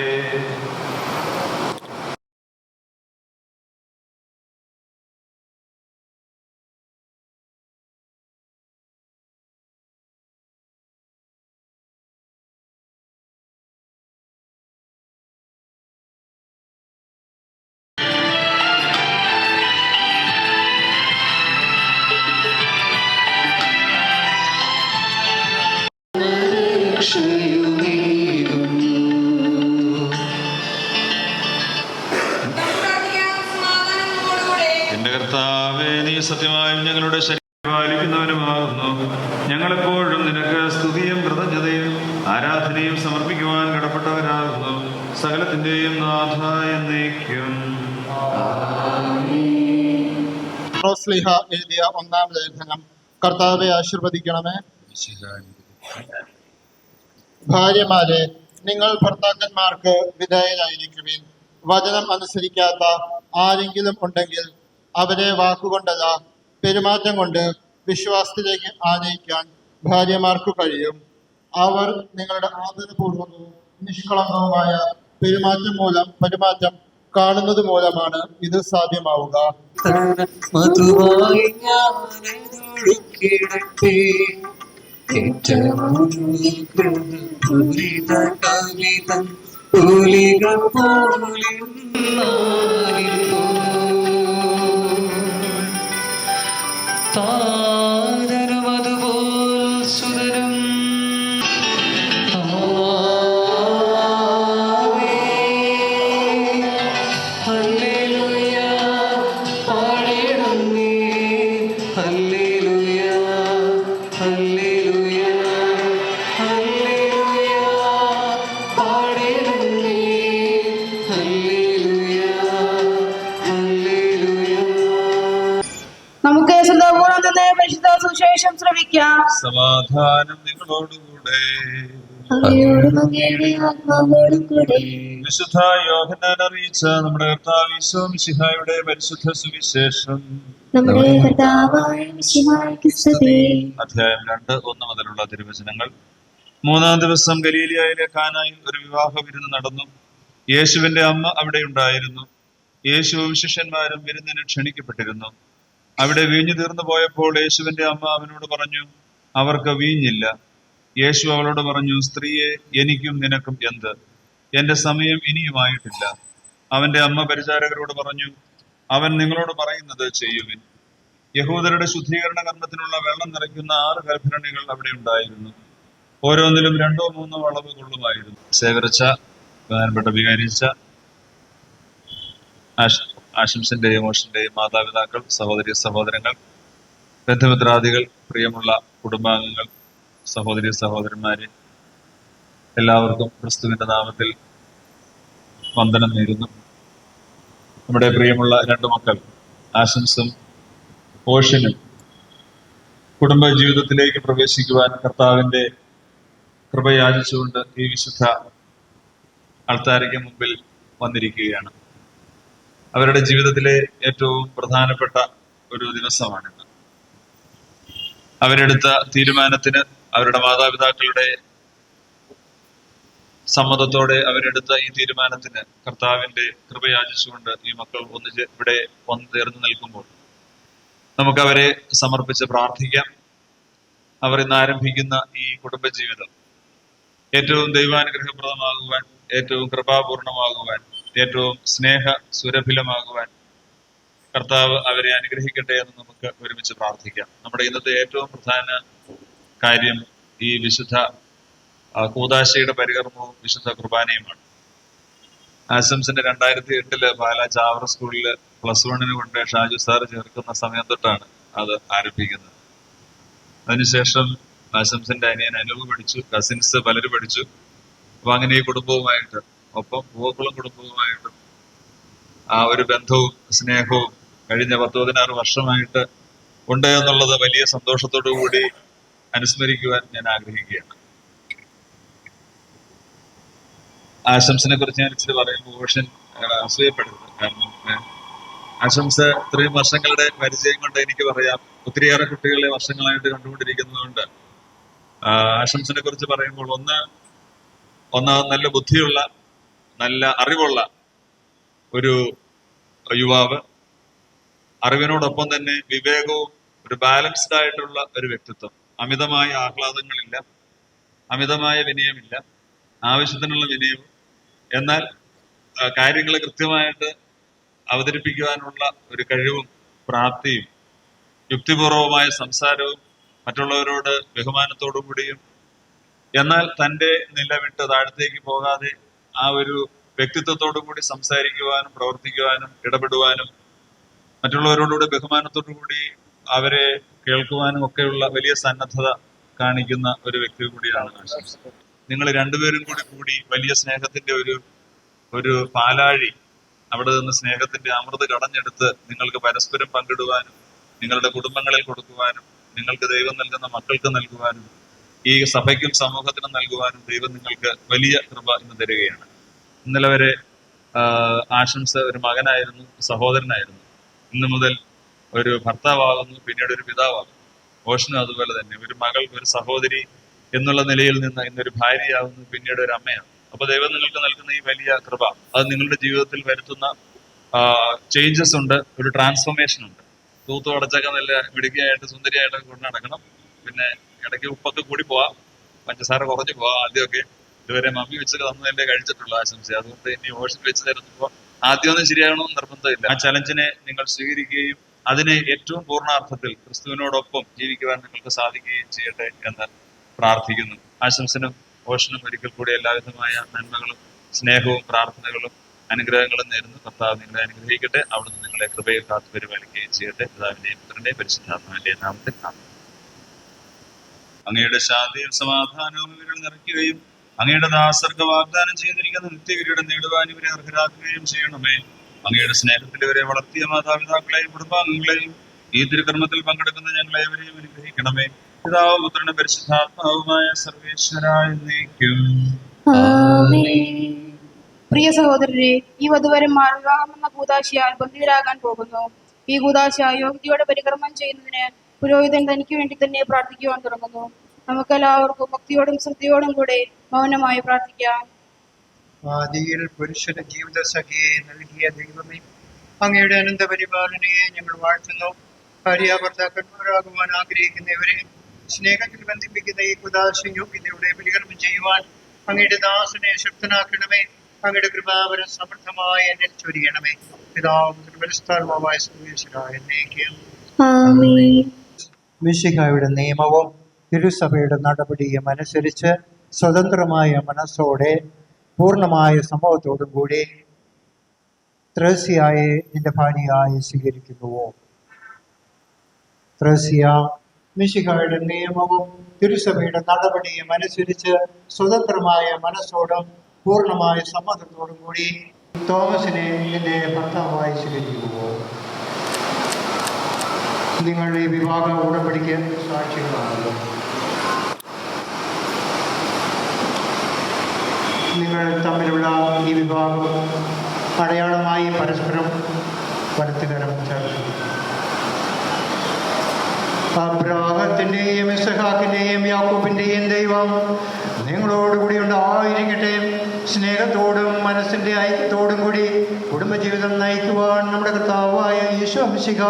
എന്റെ കർത്താവേ, നീ സത്യമായും ഞങ്ങളുടെ ശരീരം പാലിക്കുന്നവനുമാകുന്നു. ഞങ്ങളെപ്പോഴും നിനക്ക് സ്തുതിയും കൃതജ്ഞതയും ആരാധനയും സമർപ്പിക്കുവാൻ കടപ്പെട്ടവരാകുന്നു. സകലത്തിന്റെയും നാഥ എന്നേക്കും. ശ്ലീഹ എഴുതിയ ഒന്നാം ലേഖനം. കർത്താവെ ആശീർവദിക്കണമേ. ഭാര്യമാരെ, നിങ്ങൾ ഭർത്താക്കന്മാർക്ക് വിധേയരായിരിക്കുവിൻ. വചനം അനുസരിക്കാത്ത ആരെങ്കിലും ഉണ്ടെങ്കിൽ അവരെ വാക്കുകൊണ്ടല്ല പെരുമാറ്റം കൊണ്ട് വിശ്വാസത്തിലേക്ക് ആനയിക്കാൻ ഭാര്യമാർക്ക് കഴിയും. അവർ നിങ്ങളുടെ ആദരപൂർവ്വവും നിഷ്കളങ്കവുമായ പെരുമാറ്റം കാണുന്നത് മൂലമാണ് ഇത് സാധ്യമാവുക. മധുവായി ഞാനൊഴുക്കിടട്ടെ. താരമതുപോൽ സുതരും ഹല്ലേലൂയ പാടിടും നീ. ഹല്ലേലൂയ ഹല്ലേലൂയ ഹല്ലേലൂയ പാടിടും നീ. Hallelujah hallelujah. നമുക്ക് സന്തോഷപൂർവ്വം തന്നെ പരിശുദ്ധ സുവിശേഷം ശ്രവിക്കാം. സമാധാനം നിങ്ങളോടുകൂടെ. വിശുദ്ധ യോഹന്നാൻ അറിയിച്ച നമ്മുടെ കർത്താവ് ഈശോ മിശിഹായുടെ പരിശുദ്ധ സുവിശേഷം. നമ്മുടെ കർത്താവായ മിശിഹായ്ക്ക് സ്തുതി. അധ്യായം 2:1 മുതലുള്ള തിരുവചനങ്ങൾ. 3-ാം ദിവസം ഗലീലയിലെ കാനായിൽ ഒരു വിവാഹ വിരുന്ന് നടന്നു. യേശുവിന്റെ അമ്മ അവിടെ ഉണ്ടായിരുന്നു. യേശുവും ശിഷ്യന്മാരും വിരുന്നിന് ക്ഷണിക്കപ്പെട്ടിരുന്നു. അവിടെ വീഞ്ഞു തീർന്നു പോയപ്പോൾ യേശുവിന്റെ അമ്മ അവനോട് പറഞ്ഞു, അവർക്ക് വീഞ്ഞില്ല. യേശു അവളോട് പറഞ്ഞു, സ്ത്രീയെ, എനിക്കും നിനക്കും എന്ത്? എന്റെ സമയം ഇനിയുമായിട്ടില്ല. അവന്റെ അമ്മ പരിചാരകരോട് പറഞ്ഞു, അവൻ നിങ്ങളോട് പറയുന്നത് ചെയ്യുവിൻ. യഹൂദരുടെ ശുദ്ധീകരണ കർമ്മത്തിനുള്ള വെള്ളം നിറയ്ക്കുന്ന 6 കൽഭരണികൾ അവിടെ ഉണ്ടായിരുന്നു. ഓരോന്നിലും 2-3 അളവ് കൊള്ളുമായിരുന്നു. സേവരച്ച പ്രധാനപ്പെട്ട വികാരിച്ച ആശംസിന്റെയും മോഷന്റെയും മാതാപിതാക്കൾ, സഹോദരി സഹോദരങ്ങൾ, ബന്ധുമിത്രാദികൾ, പ്രിയമുള്ള കുടുംബാംഗങ്ങൾ, സഹോദരി സഹോദരന്മാരെ, എല്ലാവർക്കും ക്രിസ്തുവിന്റെ നാമത്തിൽ വന്ദനം നേരുന്നു. നമ്മുടെ പ്രിയമുള്ള 2 മക്കൾ ആശംസും ഓഷനും കുടുംബ ജീവിതത്തിലേക്ക് പ്രവേശിക്കുവാൻ കർത്താവിന്റെ കൃപ യാചിച്ചുകൊണ്ട് ഈ വിശുദ്ധ അൾത്താരയ്ക്ക് മുമ്പിൽ വന്നിരിക്കുകയാണ്. അവരുടെ ജീവിതത്തിലെ ഏറ്റവും പ്രധാനപ്പെട്ട ഒരു ദിവസമാണിന്ന്. അവരെടുത്ത തീരുമാനത്തിന്, അവരുടെ മാതാപിതാക്കളുടെ സമ്മതത്തോടെ അവരെടുത്ത ഈ തീരുമാനത്തിന് കർത്താവിന്റെ കൃപ യാചിച്ചുകൊണ്ട് ഈ മക്കൾ ഇവിടെ വന്നു ചേർന്ന് നിൽക്കുമ്പോൾ നമുക്ക് അവരെ സമർപ്പിച്ച് പ്രാർത്ഥിക്കാം. അവർ ഇന്ന് ആരംഭിക്കുന്ന ഈ കുടുംബജീവിതം ഏറ്റവും ദൈവാനുഗ്രഹപ്രദമാകുവാൻ, ഏറ്റവും കൃപാപൂർണമാകുവാൻ, ഏറ്റവും സ്നേഹ സുരഭിലമാകുവാൻ കർത്താവ് അവരെ അനുഗ്രഹിക്കട്ടെ എന്ന് നമുക്ക് ഒരുമിച്ച് പ്രാർത്ഥിക്കാം. നമ്മുടെ ഇന്നത്തെ ഏറ്റവും പ്രധാന കാര്യം ഈ വിശുദ്ധ കൂദാശയുടെ പരികർമ്മവും വിശുദ്ധ കുർബാനയുമാണ്. ആശംസിന്റെ 2008 പാലാ ചാവറ സ്കൂളില് +1 കൊണ്ട് ഷാജു സാർ ചേർക്കുന്ന സമയം തൊട്ടാണ് അത് ആരംഭിക്കുന്നത്. അതിനുശേഷം ആശംസിന്റെ അനിയൻ അനൂപ് പഠിച്ചു, കസിൻസ് പലരും പഠിച്ചു. അപ്പൊ അങ്ങനെ ഈ കുടുംബവുമായിട്ട്, ഒപ്പം പൂവക്കുളം കുടുംബവുമായിട്ടും ആ ഒരു ബന്ധവും സ്നേഹവും കഴിഞ്ഞ 10-16 വർഷമായിട്ട് ഉണ്ട് എന്നുള്ളത് വലിയ സന്തോഷത്തോടു കൂടി അനുസ്മരിക്കുവാൻ ഞാൻ ആഗ്രഹിക്കുകയാണ്. ആശംസിനെ കുറിച്ച് ഞാൻ ഇച്ചിരി പറയുമ്പോൾ ഓഷൻ അസൂയപ്പെടരുത്. കാരണം ആശംസ ഇത്രയും വർഷങ്ങളുടെ പരിചയം കൊണ്ട് എനിക്ക് പറയാം, ഒത്തിരിയേറെ കുട്ടികളെ വർഷങ്ങളായിട്ട് കണ്ടുകൊണ്ടിരിക്കുന്നതുകൊണ്ട് ആശംസിനെ കുറിച്ച് പറയുമ്പോൾ ഒന്ന് നല്ല ബുദ്ധിയുള്ള, നല്ല അറിവുള്ള ഒരു യുവാവ്, അറിവിനോടൊപ്പം തന്നെ വിവേകവും, ഒരു ബാലൻസ്ഡ് ആയിട്ടുള്ള ഒരു വ്യക്തിത്വം. അമിതമായ ആഹ്ലാദങ്ങളില്ല, അമിതമായ വിനയമില്ല, ആവശ്യത്തിനുള്ള വിനയവും, എന്നാൽ കാര്യങ്ങൾ കൃത്യമായിട്ട് അവതരിപ്പിക്കുവാനുള്ള ഒരു കഴിവും പ്രാപ്തിയും, യുക്തിപൂർവമായ സംസാരവും, മറ്റുള്ളവരോട് ബഹുമാനത്തോടു കൂടിയും, എന്നാൽ തൻ്റെ നില വിട്ട് താഴത്തേക്ക് പോകാതെ ആ ഒരു വ്യക്തിത്വത്തോടു കൂടി സംസാരിക്കുവാനും പ്രവർത്തിക്കുവാനും ഇടപെടുവാനും മറ്റുള്ളവരോടുകൂടി ബഹുമാനത്തോടു കൂടി അവരെ കേൾക്കുവാനും ഒക്കെയുള്ള വലിയ സന്നദ്ധത കാണിക്കുന്ന ഒരു വ്യക്തി കൂടിയാണ് ആശംസ. നിങ്ങൾ രണ്ടുപേരും കൂടി വലിയ സ്നേഹത്തിന്റെ ഒരു പാലാഴി അവിടെ നിന്ന് സ്നേഹത്തിന്റെ അമൃത് കടഞ്ഞെടുത്ത് നിങ്ങൾക്ക് പരസ്പരം പങ്കിടുവാനും, നിങ്ങളുടെ കുടുംബങ്ങളിൽ കൊടുക്കുവാനും, നിങ്ങൾക്ക് ദൈവം നൽകുന്ന മക്കൾക്ക് നൽകുവാനും, ഈ സഭയ്ക്കും സമൂഹത്തിനും നൽകുവാനും ദൈവം നിങ്ങൾക്ക് വലിയ കൃപ ഇന്ന് തരികയാണ്. ഇന്നലെ വരെ ആശംസ ഒരു മകനായിരുന്നു, സഹോദരനായിരുന്നു. ഇന്നു മുതൽ ഒരു ഭർത്താവാകുന്നു, പിന്നീട് ഒരു പിതാവാകുന്നു. ഓഷനും അതുപോലെ തന്നെ ഒരു മകൾ, ഒരു സഹോദരി എന്നുള്ള നിലയിൽ നിന്ന് ഇന്നൊരു ഭാര്യയാകുന്നു, പിന്നീട് ഒരു അമ്മയാണ്. അപ്പൊ ദൈവം നിങ്ങൾക്ക് നൽകുന്ന ഈ വലിയ കൃപ, അത് നിങ്ങളുടെ ജീവിതത്തിൽ വരുത്തുന്ന ചേഞ്ചസ് ഉണ്ട്, ഒരു ട്രാൻസ്ഫോർമേഷൻ ഉണ്ട്. തൂത്തു അടച്ചൊക്കെ നല്ല മിടുക്കിയായിട്ട് സുന്ദരിയായിട്ടൊക്കെ കൊണ്ട് നടക്കണം. പിന്നെ ഇടയ്ക്ക് ഉപ്പൊക്കെ കൂടി പോവാം, പഞ്ചസാര കുറഞ്ഞു പോവാം. ആദ്യമൊക്കെ ഇതുവരെ മമ്മി വെച്ച് തന്നതല്ലേ കഴിച്ചിട്ടുള്ള ആശംസ. അതുകൊണ്ട് ഇനി ഓഷൻ വെച്ച് തരുന്നപ്പോൾ ആദ്യമൊന്നും ശരിയാകണമെന്ന് നിർബന്ധമില്ല. ആ ചലഞ്ചിനെ നിങ്ങൾ സ്വീകരിക്കുകയും അതിനെ ഏറ്റവും പൂർണ്ണാർത്ഥത്തിൽ ക്രിസ്തുവിനോടൊപ്പം ജീവിക്കുവാൻ നിങ്ങൾക്ക് സാധിക്കുകയും ചെയ്യട്ടെ എന്ന് പ്രാർത്ഥിക്കുന്നു. ആശംസനും ഓഷനും ഒരിക്കൽ കൂടി എല്ലാവിധമായ നന്മകളും സ്നേഹവും പ്രാർത്ഥനകളും അനുഗ്രഹങ്ങളും നേരുന്നു. കർത്താവ് നിങ്ങളെ അനുഗ്രഹിക്കട്ടെ. അവിടുന്ന് നിങ്ങളെ കൃപയിൽ കാത്തു പരിപാലിക്കുകയും ചെയ്യട്ടെ. പിതാവിന്റെയും പുത്രന്റെയും പരിശുദ്ധാത്മാവിന്റെയും നാമത്തിൽ ആമേൻ. അങ്ങയുടെ ശാന്തിയും സമാധാനവും ഇവരിൽ നിറയ്ക്കുകയും അങ്ങയുടെ ദാസർക്ക് വാഗ്ദാനം ചെയ്തിരിക്കുന്ന നിത്യകിരീടം നേടുവാൻ ഇവരെ അർഹരാക്കുകയും ചെയ്യണമേ. അങ്ങയുടെ സ്നേഹത്തിൽ ഇവരെ വളർത്തിയ മാതാപിതാക്കളെയും കുടുംബാംഗങ്ങളെയും ഈ തിരുക്കർമ്മത്തിൽ പങ്കെടുക്കുന്ന ഞങ്ങളെ ഇവരെയും അനുഗ്രഹിക്കണമേ. പിതാവും പുത്രനും പരിശുദ്ധാത്മാവുമായ സർവേശ്വരായ എന്നേക്കും. പ്രിയ സഹോദരരെ, ഈ വധുവരന്മാർ വിവാഹം എന്ന കൂദാശയാൽ ബന്ധിതരാകാൻ പോകുന്നു. ഈ കൂദാശ യോഗ്യതയോടെ പരികർമ്മം ചെയ്യുന്നതിന് പുരോഹിതൻ തനിക്ക് വേണ്ടി തന്നെ പ്രാർത്ഥിക്കുവാൻ തുടങ്ങുന്നു. നമുക്കെല്ലാവർക്കും ഭക്തിയോടും ശ്രദ്ധയോടും കൂടെ മൗനമായി പ്രാർത്ഥിക്കാം. ആദിയിൽ പുരുഷന് ജീവിത സഖിയെ നൽകിയ ദൈവമേ, അങ്ങയുടെ അനന്ത പരിപാലനയെ ഞങ്ങൾ വാഴ്ത്തുന്നു. ഭാര്യ ഭർത്താക്കന്മാരാകുവാൻ ആഗ്രഹിക്കുന്നവരെ സ്നേഹത്തിൽ ബന്ധിപ്പിക്കുന്ന ഈ കുദാശ യോഗ്യതയുടെ പരികർമ്മം ചെയ്യുവാൻ അങ്ങയുടെ ദാസനെ ശക്തനാക്കണമേ. അങ്ങയുടെ കൃപാവരം സമൃദ്ധമായി എന്നിൽ ചൊരിയണമേ. പിതാവുമായ എന്നേക്കും മിശിഹായുടെ നിയമവും തിരുസഭയുടെ നടപടിയും അനുസരിച്ച് സ്വതന്ത്രമായ മനസ്സോടെ പൂർണ്ണമായ സംഭവത്തോടും കൂടി ത്രേസ്യയെ നിന്റെ ഭാര്യയായി സ്വീകരിക്കുന്നുവോ? ത്രേസ്യ, മിശിഹായുടെ നിയമവും തിരുസഭയുടെ നടപടിയും അനുസരിച്ച് സ്വതന്ത്രമായ മനസ്സോടും പൂർണ്ണമായ സമ്മതത്തോടും കൂടി തോമസിനെ നിന്റെ ഭർത്താവായി സ്വീകരിക്കുന്നുവോ? നിങ്ങളുടെ ഈ വിവാഹ ഉടമ്പടിക്ക് സാക്ഷികളാണല്ലോ. നിങ്ങൾ തമ്മിലുള്ള ഈ വിവാഹം അടയാളമായി പരസ്പരം വലത്തുകരം ചേർന്നു. അബ്രാഹത്തിൻ്റെയും ഇസഹാക്കിൻ്റെയും യാക്കോബിൻ്റെയും ദൈവം നിങ്ങളോടുകൂടി ഉണ്ടായിരിക്കട്ടെ. സ്നേഹത്തോടും മനസ്സിൻ്റെ ഐക്യത്തോടും കൂടി കുടുംബജീവിതം നയിക്കുവാൻ നമ്മുടെ കർത്താവായ യേശു മിശിഹ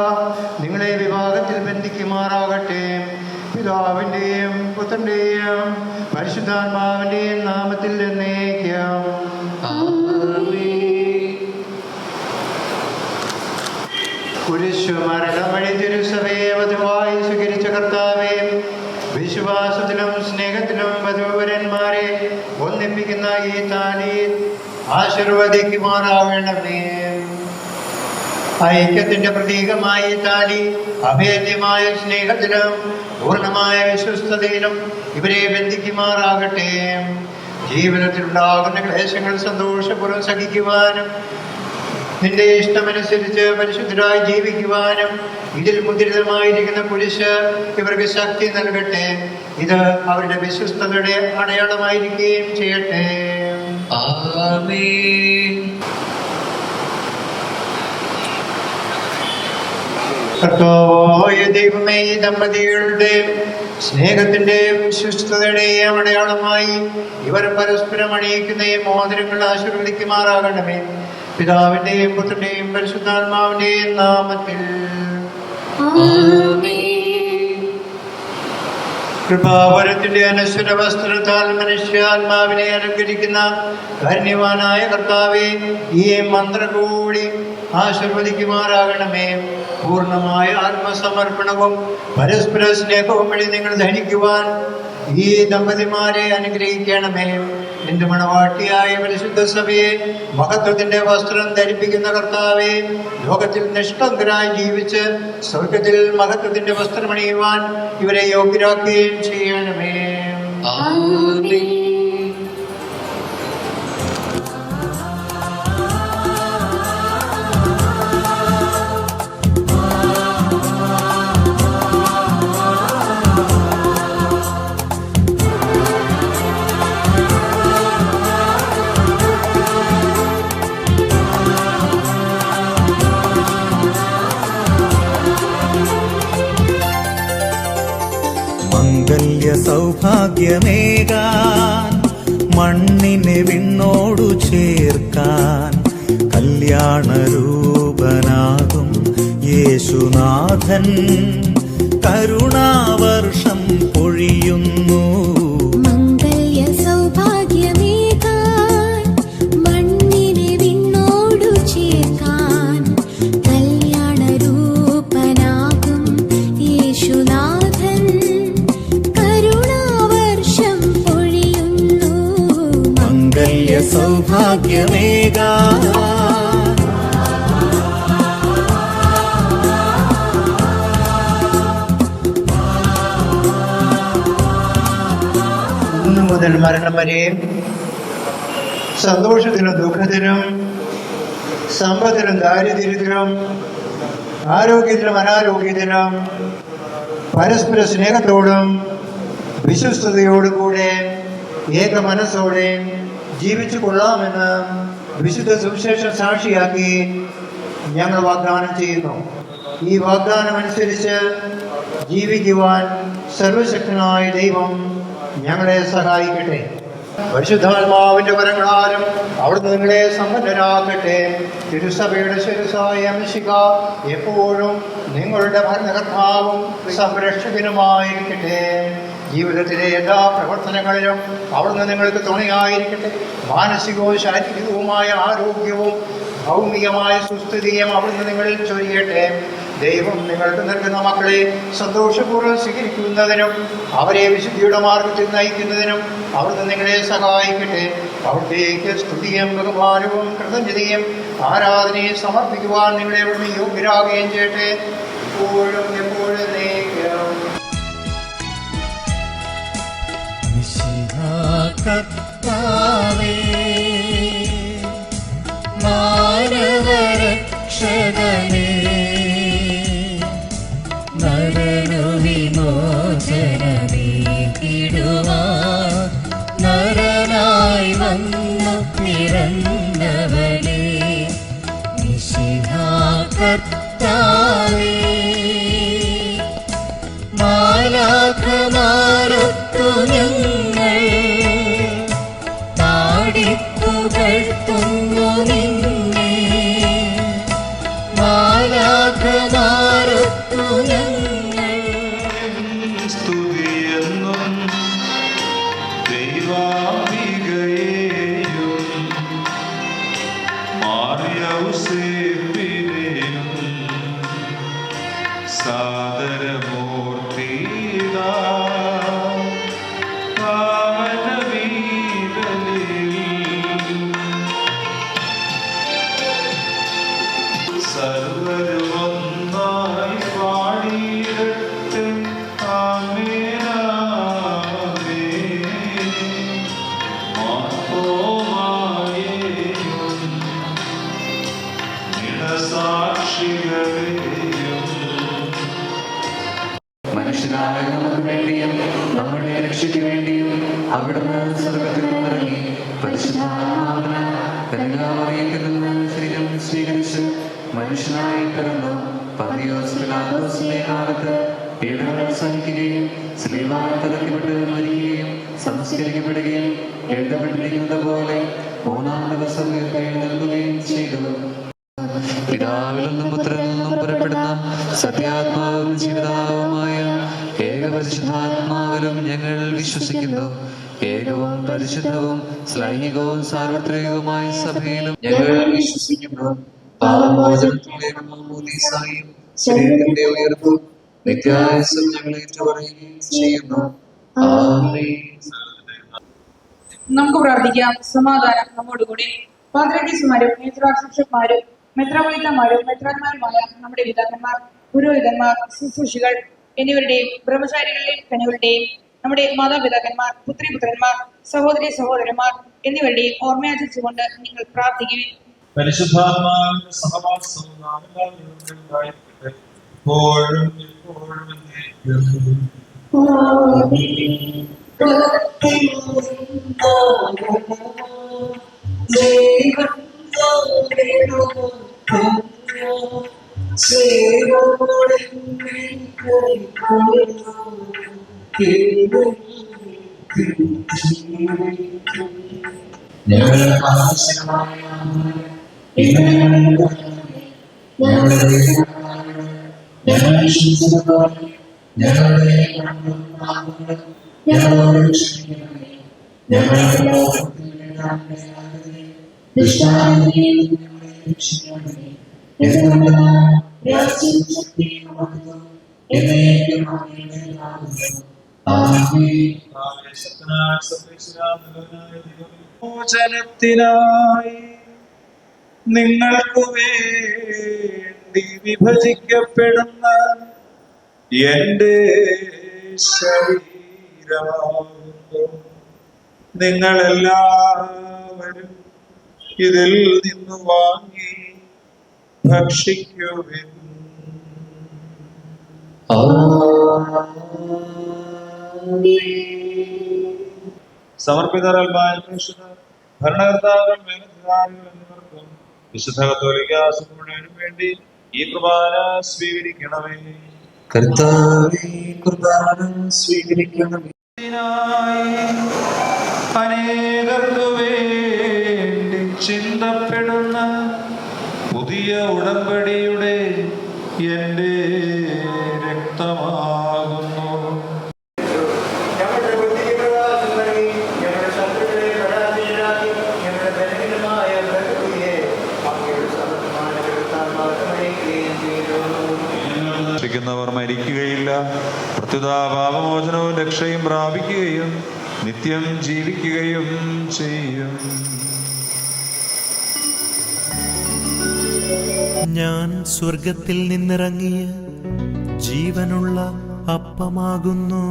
നിങ്ങളെ വിവാഹത്തിൽ ബന്ധിക്കുമാറാകട്ടെ. പിതാവിൻ്റെയും പുത്രൻ്റെയും പരിശുദ്ധാത്മാവിൻ്റെയും നാമത്തിൽ എന്നേക്കും. കുരിശുമരണം വഴി തിരുസഭയെ വധുവായി സ്വീകരിച്ച കർത്താവേ, വിശ്വാസത്തിലും സ്നേഹത്തിലും വധൂവരന്മാരെ ഒന്നിപ്പിക്കുന്ന ഈ താലിയിൽ ആശീർവദിക്കുമാറാകണമേ. ഐക്യത്തിന്റെ പ്രതീകമായി താലി അഭേദ്യമായ സ്നേഹത്തിലും പൂർണ്ണമായ വിശ്വസ്തതയിലും ഇവരെ ബന്ധിക്കുമാറാകട്ടെ. ജീവിതത്തിലുണ്ടാകുന്ന ക്ലേശങ്ങൾ സന്തോഷപൂർവ്വം സഹിക്കുവാനും നിന്റെ ഇഷ്ടമനുസരിച്ച് പരിശുദ്ധരായി ജീവിക്കുവാനും ഇതിൽ മുദ്രിതമായിരിക്കുന്ന കുരിശ് ഇവർക്ക് ശക്തി നൽകട്ടെ. ഇത് അവരുടെ വിശ്വസ്തതയുടെ അടയാളമായിരിക്കുകയും ചെയ്യട്ടെ. കർത്താവായ ദൈവമേ, ഈ ദമ്പതികളുടെ സ്നേഹത്തിന്റെയും വിശ്വസ്തതയുടെയും അടയാളമായി ഇവർ പരസ്പരം അണിയിക്കുന്ന ഈ മോതിരങ്ങൾ ആശീർവദിക്കുമാറാകണമേ. പിതാവിന്റെയും പുത്രന്റെയും പരിശുദ്ധാത്മാവിന്റെയും നാമത്തിൽ. കൃപാവരത്തിന്റെ അനശ്വര വസ്ത്രത്താൽ മനുഷ്യാത്മാവിനെ അലങ്കരിക്കുന്ന ധന്യവാനായ കർത്താവേ, ഈ മന്ത്രകൂടി ആശീർവദിക്കുമാറാകണമേ. പൂർണ്ണമായ ആത്മസമർപ്പണവും പരസ്പര സ്നേഹവും വഴി നിങ്ങൾ ധനിക്കുവാൻ ഈ ദമ്പതിമാരെ അനുഗ്രഹിക്കണമേ. നിന്റെ മണവാട്ടിയായ പരിശുദ്ധ സഭയെ മഹത്വത്തിന്റെ വസ്ത്രം ധരിപ്പിക്കുന്ന കർത്താവേ, ലോകത്തിൽ നിഷ്കളങ്കരായി ജീവിച്ച് സ്വർഗത്തിൽ മഹത്വത്തിന്റെ വസ്ത്രമണിയുവാൻ ഇവരെ യോഗ്യരാക്കുകയും ചെയ്യണമേ. സൗഭാഗ്യമേകാൻ മണ്ണിനെ വിണ്ണോടു ചേർക്കാൻ കല്യാണരൂപനാകും യേശുനാഥൻ കരുണാവർഷം പൊഴിയുന്നു. സൗഭാഗ്യമേകാ മുതൽ മരണം വരെ സന്തോഷത്തിനും ദുഃഖത്തിനും സമ്പത്തിനും ദാരിദ്ര്യത്തിനും ആരോഗ്യത്തിനും അനാരോഗ്യത്തിനും പരസ്പര സ്നേഹത്തോടും വിശ്വസ്തയോടും കൂടെ ഏക മനസ്സോടെ ജീവിച്ചു കൊള്ളാമെന്ന് വിശുദ്ധ സുവിശേഷം സാക്ഷിയാക്കി ഞങ്ങൾ വാഗ്ദാനം ചെയ്യുന്നു. ഈ വാഗ്ദാനമനുസരിച്ച് ജീവിക്കുവാൻ സർവശക്തനായ ദൈവം ഞങ്ങളെ സഹായിക്കട്ടെ. പരിശുദ്ധാത്മാവിന്റെ വരങ്ങളാലും അവിടുന്ന് നിങ്ങളെ സമ്പന്നരാക്കട്ടെ. തിരുസഭയുടെ ശിരസായ മിശിഹ എപ്പോഴും നിങ്ങളുടെ ഭരണകർത്താവും സംരക്ഷകനുമായിരിക്കട്ടെ. ജീവിതത്തിലെ എല്ലാ പ്രവർത്തനങ്ങളിലും അവിടുന്ന് നിങ്ങൾക്ക് തുണയായിരിക്കട്ടെ. മാനസികവും ശാരീരികവുമായ ആരോഗ്യവും ഭൗമികമായ സുസ്ഥിതിയും അവിടുന്ന് നിങ്ങളിൽ ചൊരിയട്ടെ. ദൈവം നിങ്ങൾക്ക് നൽകുന്ന മക്കളെ സന്തോഷപൂർവ്വം സ്വീകരിക്കുന്നതിനും അവരെ വിശുദ്ധിയുടെ മാർഗത്തിൽ നയിക്കുന്നതിനും അവിടുന്ന് നിങ്ങളെ സഹായിക്കട്ടെ. അവിടത്തേക്ക് സ്തുതിയും ബഹുമാനവും കൃതജ്ഞതയും ആരാധനയും സമർപ്പിക്കുവാൻ നിങ്ങളെ അവിടുന്ന് യോഗ്യരാകുകയും ചെയ്യട്ടെ. എപ്പോഴും എപ്പോഴും മാനവരക്ഷകനേ, നരനുവിമോചനമേകിടുവാൻ നരനായി വന്നു പിറന്നവനേ, മിശിഹാ കർത്താവേ. മാലാഖമാരൊത്തു ഞങ്ങൾ പാടിപ്പുകഴ്ത്തുന്നു നിന്നെ, മാലാഖമാരൊത്തു ഞങ്ങൾ. സ്തുതിയെന്നും ദൈവാംബികയെയും മാർയൗസേപ്പിനെയും സാദരമൂർത്തിയിടാ സർവരും ഒന്നായി പാടിയിടട്ടെ. ആമേൻ ആമേൻ. മാർത്തോമായെയും ഇടസാക്ഷികളെയും മനുഷ്യനായ നമുക്ക് വേണ്ടിയും നമ്മുടെ രക്ഷയ്ക്ക് വേണ്ടിയും അവിടുന്ന് സ്വർഗ്ഗത്തിൽ നിന്നിറങ്ങി പരിശുദ്ധാത്മാവിനാൽ കന്യകാമറിയത്തിൽ നിന്ന് ശരീരം സ്വീകരിച്ച് മനുഷ്യനായി പിറന്നു. പന്തിയോസ് പിലാത്തോസിന്റെ കാലത്ത് പീഡകൾ സഹിക്കുകയും സ്ലീവാൻ തറയ്ക്കപ്പെട്ട് മരിക്കുകയും സംസ്കരിക്കപ്പെടുകയും എഴുതപ്പെട്ടിരിക്കുന്നത് പോലെ മൂന്നാം ദിവസം ഉയർത്തെഴുന്നേൽക്കുകയും ചെയ്തു. പിതാവിൽ നിന്നും പുത്രനിൽ നിന്നും പുറപ്പെടുന്ന സത്യാത്മാവും ജീവിതാവുമായ ഏകപരിശുദ്ധാത്മാവിലും ഞങ്ങൾ വിശ്വസിക്കുന്നു. ഏകവും പരിശുദ്ധവും ശ്ലൈഹികവും സാർവത്രികവുമായ സഭയിലും ഞങ്ങൾ വിശ്വസിക്കുന്നു. പാപമോചനത്തിലേക്കും ശരീരത്തിന്റെ ഉയർപ്പും നിത്യായുസ്സും ഞങ്ങൾ ഏറ്റുപറയുകയും ചെയ്യുന്നു. ആമേൻ. നമുക്ക് പ്രാർത്ഥിക്കാം. സമാധാനം നമ്മോടുകൂടി. പാത്രീസുമാരും മേത്രാശിക്ഷന്മാരും മെത്രാപൊലീത്തമാരും മെത്രാന്മാരുമായ നമ്മുടെ പിതാക്കന്മാർ, പുരോഹിതന്മാർ, ശുശ്രൂഷികൾ എന്നിവരുടെയും ബ്രഹ്മചാരികളുടെയും കന്യകളുടെയും നമ്മുടെ മാതാപിതാക്കന്മാർ, പുത്രിപുത്രന്മാർ, സഹോദരി സഹോദരന്മാർ എന്നിവരുടെയും ഓർമ്മയാചരിച്ചുകൊണ്ട് നിങ്ങൾ പ്രാർത്ഥിക്കുകയും പരിശുദ്ധാത്മാവിന്റെ സഹവാസവും നാമെല്ലാവരും എപ്പോഴും എപ്പോഴും എന്നേക്കും. മോചനത്തിനായി നിങ്ങൾക്ക് വേണ്ടി വിഭജിക്കപ്പെടുന്ന എന്റെ ശരീരമാകുന്നു. നിങ്ങളെല്ലാവരും ഇതിൽ നിന്ന് വാങ്ങി ഭക്ഷിക്കുവിൻ. സമർപ്പിതരൽമായ ഭരണകർത്താക്കൾ, മേലധികാരികൾ എന്നിവർക്കും വിശുദ്ധ കത്തോലിക്കാ സഭ മുഴുവനും വേണ്ടി ഈ കുർബാന സ്വീകരിക്കണമേ. കർത്താവേ, കുർബാന സ്വീകരിക്കണമേ. അനേകർക്കു വേണ്ടി ചിന്തപ്പെടുന്ന പുതിയ ഉടമ്പടിയുടെ എൻ്റെ രക്തമാകുന്നു. ഞങ്ങളുടെ ബുദ്ധിപ്രകാശങ്ങളെ, ഞങ്ങളുടെ ശത്രുക്കളെ പരാജയരാക്കി, ഞങ്ങളുടെ ബലഹീനമായ പ്രകൃതിയെ അങ്ങയുടെ സമർത്ഥമായ കരുത്താൽ മാത്രമേക്കുകയും ർ മരിക്കുകയില്ല, പ്രത്യുത പാപമോചനവും രക്ഷയും പ്രാപിക്കുകയും നിത്യം ജീവിക്കുകയും ചെയ്യും. ഞാൻ സ്വർഗത്തിൽ നിന്നിറങ്ങിയ ജീവനുള്ള അപ്പമാകുന്നു.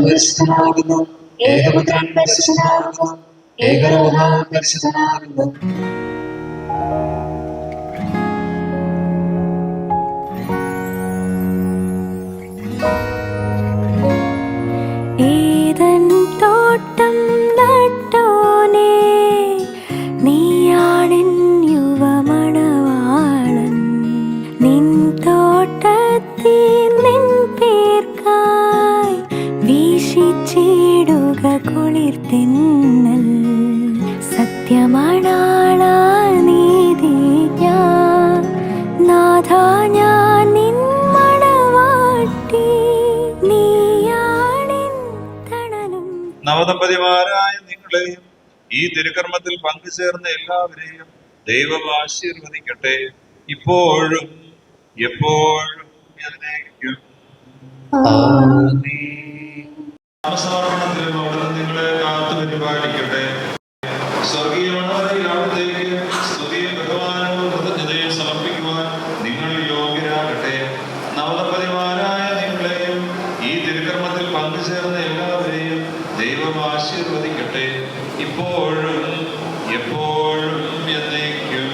പരിശുദ്ധനാകുന്നു, ഏകപുത്രൻ പരിശുദ്ധനാകുന്നു, ഏകരോഹാൻ പരിശുദ്ധനാകുന്നു. ഏതൻ തോട്ടം നട്ടോനേ, നീയാണെൻ യുവമണവാളൻ. നിൻ തോട്ടത്തിൽ നിൻ പേർക്കായി വീശിച്ചിടുക കുളിർത്തിന്നൽ. സത്യമണാളാ നീതി ഞാൻ, നാഥാ ഞാൻ നിൻ മണവാട്ടി, നീയാണെൻ തണലും. നവദമ്പതിമാരായ നിങ്ങളെയും ഈ തിരുക്കർമ്മത്തിൽ പങ്കുചേർന്ന എല്ലാവരെയും ദൈവം ആശീർവദിക്കട്ടെ, ഇപ്പോഴും എപ്പോഴും എന്നേക്കും. നാമസമർപ്പണത്തിലും അവിടുന്ന് നിങ്ങളെ കാത്തു പരിപാലിക്കട്ടെ. സ്വർഗീയ മണവരയിൽ അവിടത്തേക്ക് സ്തുതിയും ബഹുമാനവും കൃതജ്ഞതയും സമർപ്പിക്കുവാൻ നിങ്ങൾ യോഗ്യരാകട്ടെ. നവദമ്പതിമാരായ നിങ്ങളെയും ഈ തിരുക്കർമ്മത്തിൽ പങ്കുചേർന്ന എല്ലാവരെയും ദൈവം ആശീർവദിക്കട്ടെ, ഇപ്പോഴും എപ്പോഴും എന്നേക്കും.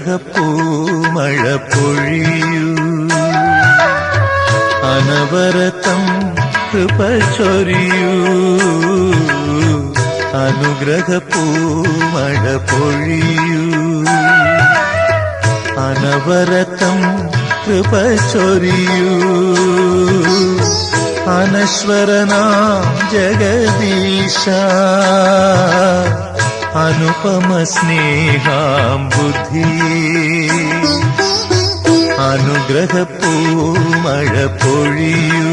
അനുഗ്രഹപ്പൂമഴ പൊഴിയൂ, അനവരതം കൃപ ചൊരിയൂ. അനുഗ്രഹപ്പൂമഴ പൊഴിയൂ, അനവരതം കൃപ ചൊരിയൂ. അനശ്വരനാം ജഗദീശ, അനുപമ സ്നേഹാം ബുദ്ധി. അനുഗ്രഹപ്പൂമഴ പൊഴിയൂ,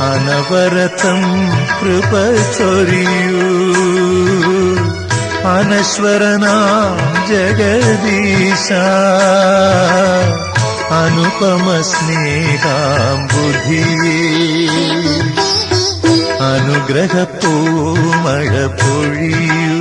അനവരതം കൃപ ചൊരിയൂ. അനശ്വരനാം ജഗദീശ, അനുപമ സ്നേഹാം ബുദ്ധി. അനുഗ്രഹപ്പൂമഴ പൊഴിയൂ.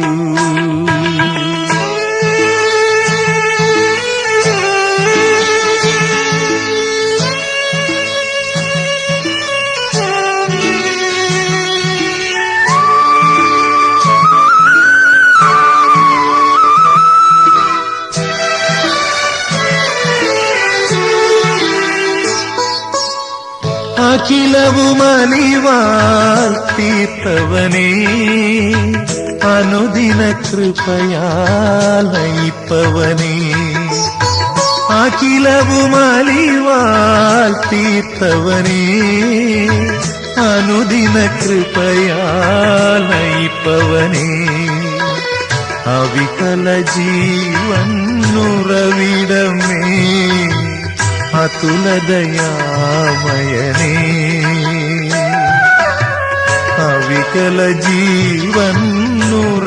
അഖിലവുമലിവാൽ തീർത്തവനേ, അനുദിന കൃപയാൽ നയിപ്പവനേ. അഖിലവുമലിവാൽ തീർത്തവനേ അനുദിന കൃപയാൽ നയിപ്പവനേ അവികല ജീവനുറവിടമേ അതുലദയാമയനേ അവികല ജീവനുറ